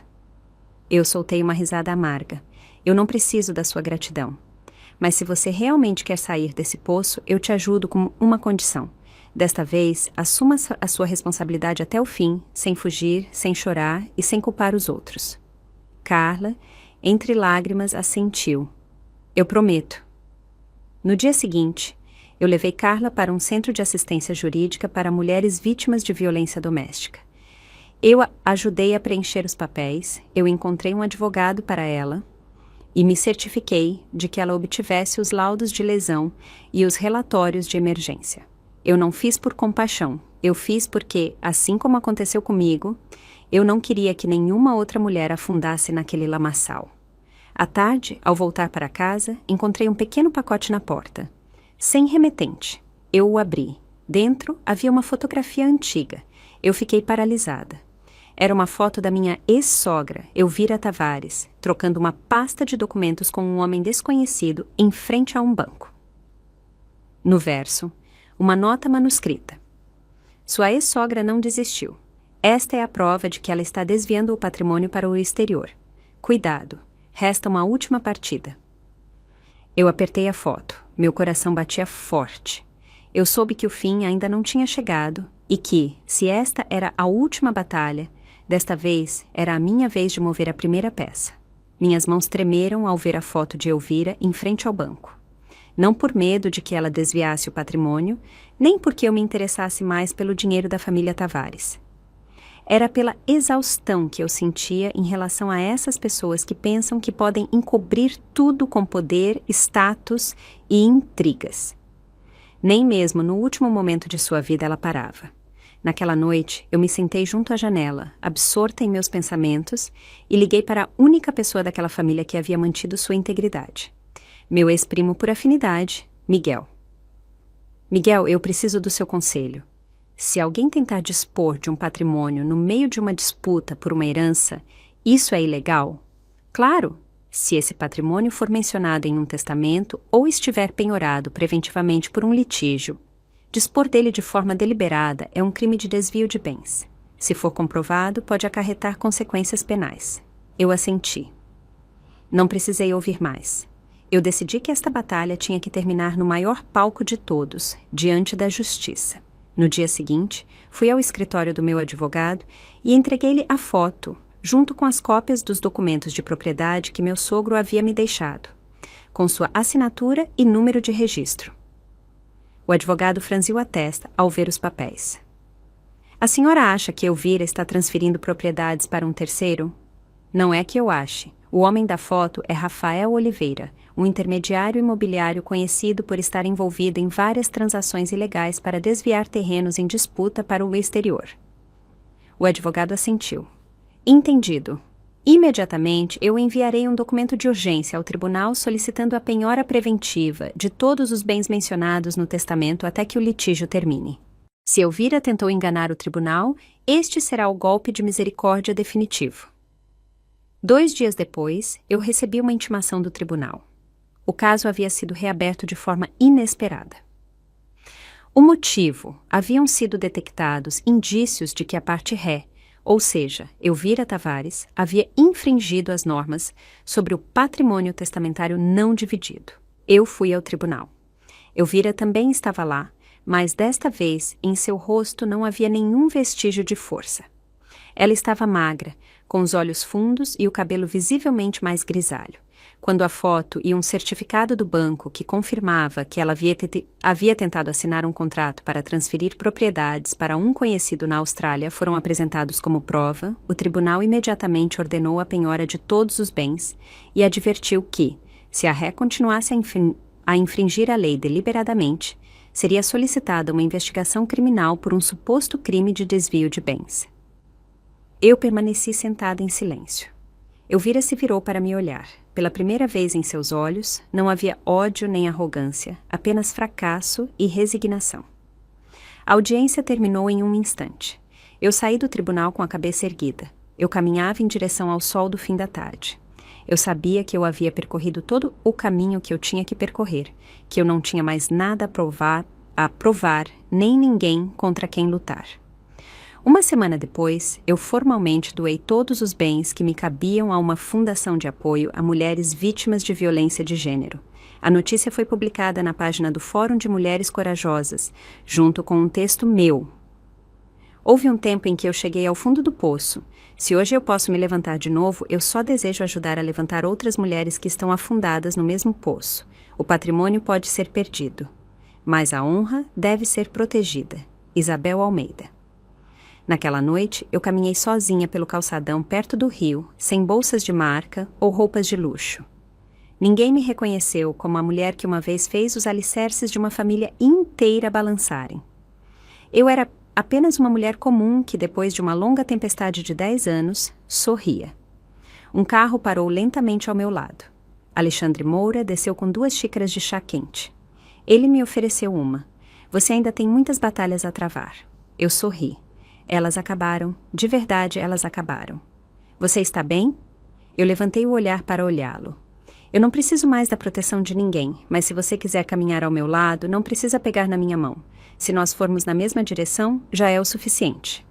Speaker 1: Eu soltei uma risada amarga. Eu não preciso da sua gratidão. Mas se você realmente quer sair desse poço, eu te ajudo com uma condição. Desta vez, assuma a sua responsabilidade até o fim, sem fugir, sem chorar e sem culpar os outros. Carla, entre lágrimas, assentiu. Eu prometo. No dia seguinte, eu levei Carla para um centro de assistência jurídica para mulheres vítimas de violência doméstica. Eu a ajudei a preencher os papéis, eu encontrei um advogado para ela e me certifiquei de que ela obtivesse os laudos de lesão e os relatórios de emergência. Eu não fiz por compaixão, eu fiz porque, assim como aconteceu comigo, eu não queria que nenhuma outra mulher afundasse naquele lamaçal. À tarde, ao voltar para casa, encontrei um pequeno pacote na porta. Sem remetente. Eu o abri. Dentro havia uma fotografia antiga. Eu fiquei paralisada. Era uma foto da minha ex-sogra, Elvira Tavares, trocando uma pasta de documentos com um homem desconhecido em frente a um banco. No verso, uma nota manuscrita. Sua ex-sogra não desistiu. Esta é a prova de que ela está desviando o patrimônio para o exterior. Cuidado, resta uma última partida. Eu apertei a foto. Meu coração batia forte. Eu soube que o fim ainda não tinha chegado e que, se esta era a última batalha, desta vez era a minha vez de mover a primeira peça. Minhas mãos tremeram ao ver a foto de Elvira em frente ao banco. Não por medo de que ela desviasse o patrimônio, nem porque eu me interessasse mais pelo dinheiro da família Tavares. Era pela exaustão que eu sentia em relação a essas pessoas que pensam que podem encobrir tudo com poder, status e intrigas. Nem mesmo no último momento de sua vida ela parava. Naquela noite, eu me sentei junto à janela, absorta em meus pensamentos, e liguei para a única pessoa daquela família que havia mantido sua integridade. Meu ex-primo por afinidade, Miguel. Miguel, eu preciso do seu conselho. Se alguém tentar dispor de um patrimônio no meio de uma disputa por uma herança, isso é ilegal? Claro, se esse patrimônio for mencionado em um testamento ou estiver penhorado preventivamente por um litígio. Dispor dele de forma deliberada é um crime de desvio de bens. Se for comprovado, pode acarretar consequências penais. Eu assenti. Não precisei ouvir mais. Eu decidi que esta batalha tinha que terminar no maior palco de todos, diante da justiça. No dia seguinte, fui ao escritório do meu advogado e entreguei-lhe a foto, junto com as cópias dos documentos de propriedade que meu sogro havia me deixado, com sua assinatura e número de registro. O advogado franziu a testa ao ver os papéis. A senhora acha que Elvira está transferindo propriedades para um terceiro? Não é que eu ache. O homem da foto é Rafael Oliveira, um intermediário imobiliário conhecido por estar envolvido em várias transações ilegais para desviar terrenos em disputa para o exterior. O advogado assentiu. Entendido. Imediatamente, eu enviarei um documento de urgência ao tribunal solicitando a penhora preventiva de todos os bens mencionados no testamento até que o litígio termine. Se Elvira tentou enganar o tribunal, este será o golpe de misericórdia definitivo. 2 dias depois, eu recebi uma intimação do tribunal. O caso havia sido reaberto de forma inesperada. O motivo: haviam sido detectados indícios de que a parte ré, ou seja, Elvira Tavares, havia infringido as normas sobre o patrimônio testamentário não dividido. Eu fui ao tribunal. Elvira também estava lá, mas desta vez em seu rosto não havia nenhum vestígio de força. Ela estava magra, com os olhos fundos e o cabelo visivelmente mais grisalho. Quando a foto e um certificado do banco que confirmava que ela havia tentado assinar um contrato para transferir propriedades para um conhecido na Austrália foram apresentados como prova, o tribunal imediatamente ordenou a penhora de todos os bens e advertiu que, se a ré continuasse a infringir a lei deliberadamente, seria solicitada uma investigação criminal por um suposto crime de desvio de bens. Eu permaneci sentada em silêncio. Elvira se virou para me olhar. Pela primeira vez em seus olhos, não havia ódio nem arrogância, apenas fracasso e resignação. A audiência terminou em um instante. Eu saí do tribunal com a cabeça erguida. Eu caminhava em direção ao sol do fim da tarde. Eu sabia que eu havia percorrido todo o caminho que eu tinha que percorrer, que eu não tinha mais nada a provar, nem ninguém contra quem lutar. Uma semana depois, eu formalmente doei todos os bens que me cabiam a uma fundação de apoio a mulheres vítimas de violência de gênero. A notícia foi publicada na página do Fórum de Mulheres Corajosas, junto com um texto meu. Houve um tempo em que eu cheguei ao fundo do poço. Se hoje eu posso me levantar de novo, eu só desejo ajudar a levantar outras mulheres que estão afundadas no mesmo poço. O patrimônio pode ser perdido, mas a honra deve ser protegida. Isabel Almeida. Naquela noite, eu caminhei sozinha pelo calçadão perto do rio, sem bolsas de marca ou roupas de luxo. Ninguém me reconheceu como a mulher que uma vez fez os alicerces de uma família inteira balançarem. Eu era apenas uma mulher comum que, depois de uma longa tempestade de 10 anos, sorria. Um carro parou lentamente ao meu lado. Alexandre Moura desceu com 2 xícaras de chá quente. Ele me ofereceu uma. Você ainda tem muitas batalhas a travar. Eu sorri. Elas acabaram. De verdade, elas acabaram. Você está bem? Eu levantei o olhar para olhá-lo. Eu não preciso mais da proteção de ninguém, mas se você quiser caminhar ao meu lado, não precisa pegar na minha mão. Se nós formos na mesma direção, já é o suficiente.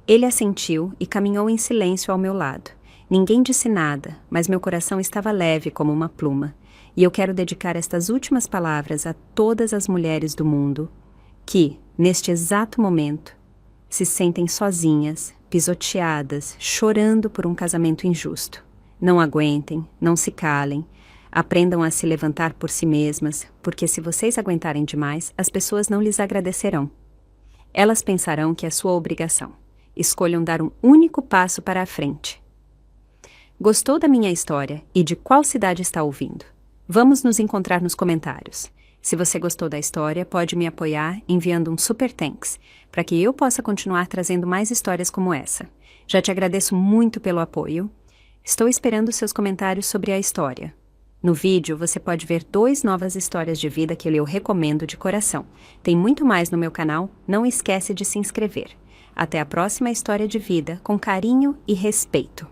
Speaker 1: Ele assentiu e caminhou em silêncio ao meu lado. Ninguém disse nada, mas meu coração estava leve como uma pluma. E eu quero dedicar estas últimas palavras a todas as mulheres do mundo que, neste exato momento, se sentem sozinhas, pisoteadas, chorando por um casamento injusto. Não aguentem, não se calem, aprendam a se levantar por si mesmas, porque se vocês aguentarem demais, as pessoas não lhes agradecerão. Elas pensarão que é sua obrigação. Escolham dar um único passo para a frente. Gostou da minha história e de qual cidade está ouvindo? Vamos nos encontrar nos comentários. Se você gostou da história, pode me apoiar enviando um super thanks, para que eu possa continuar trazendo mais histórias como essa. Já te agradeço muito pelo apoio. Estou esperando seus comentários sobre a história. No vídeo, você pode ver 2 novas histórias de vida que eu recomendo de coração. Tem muito mais no meu canal, não esquece de se inscrever. Até a próxima história de vida, com carinho e respeito.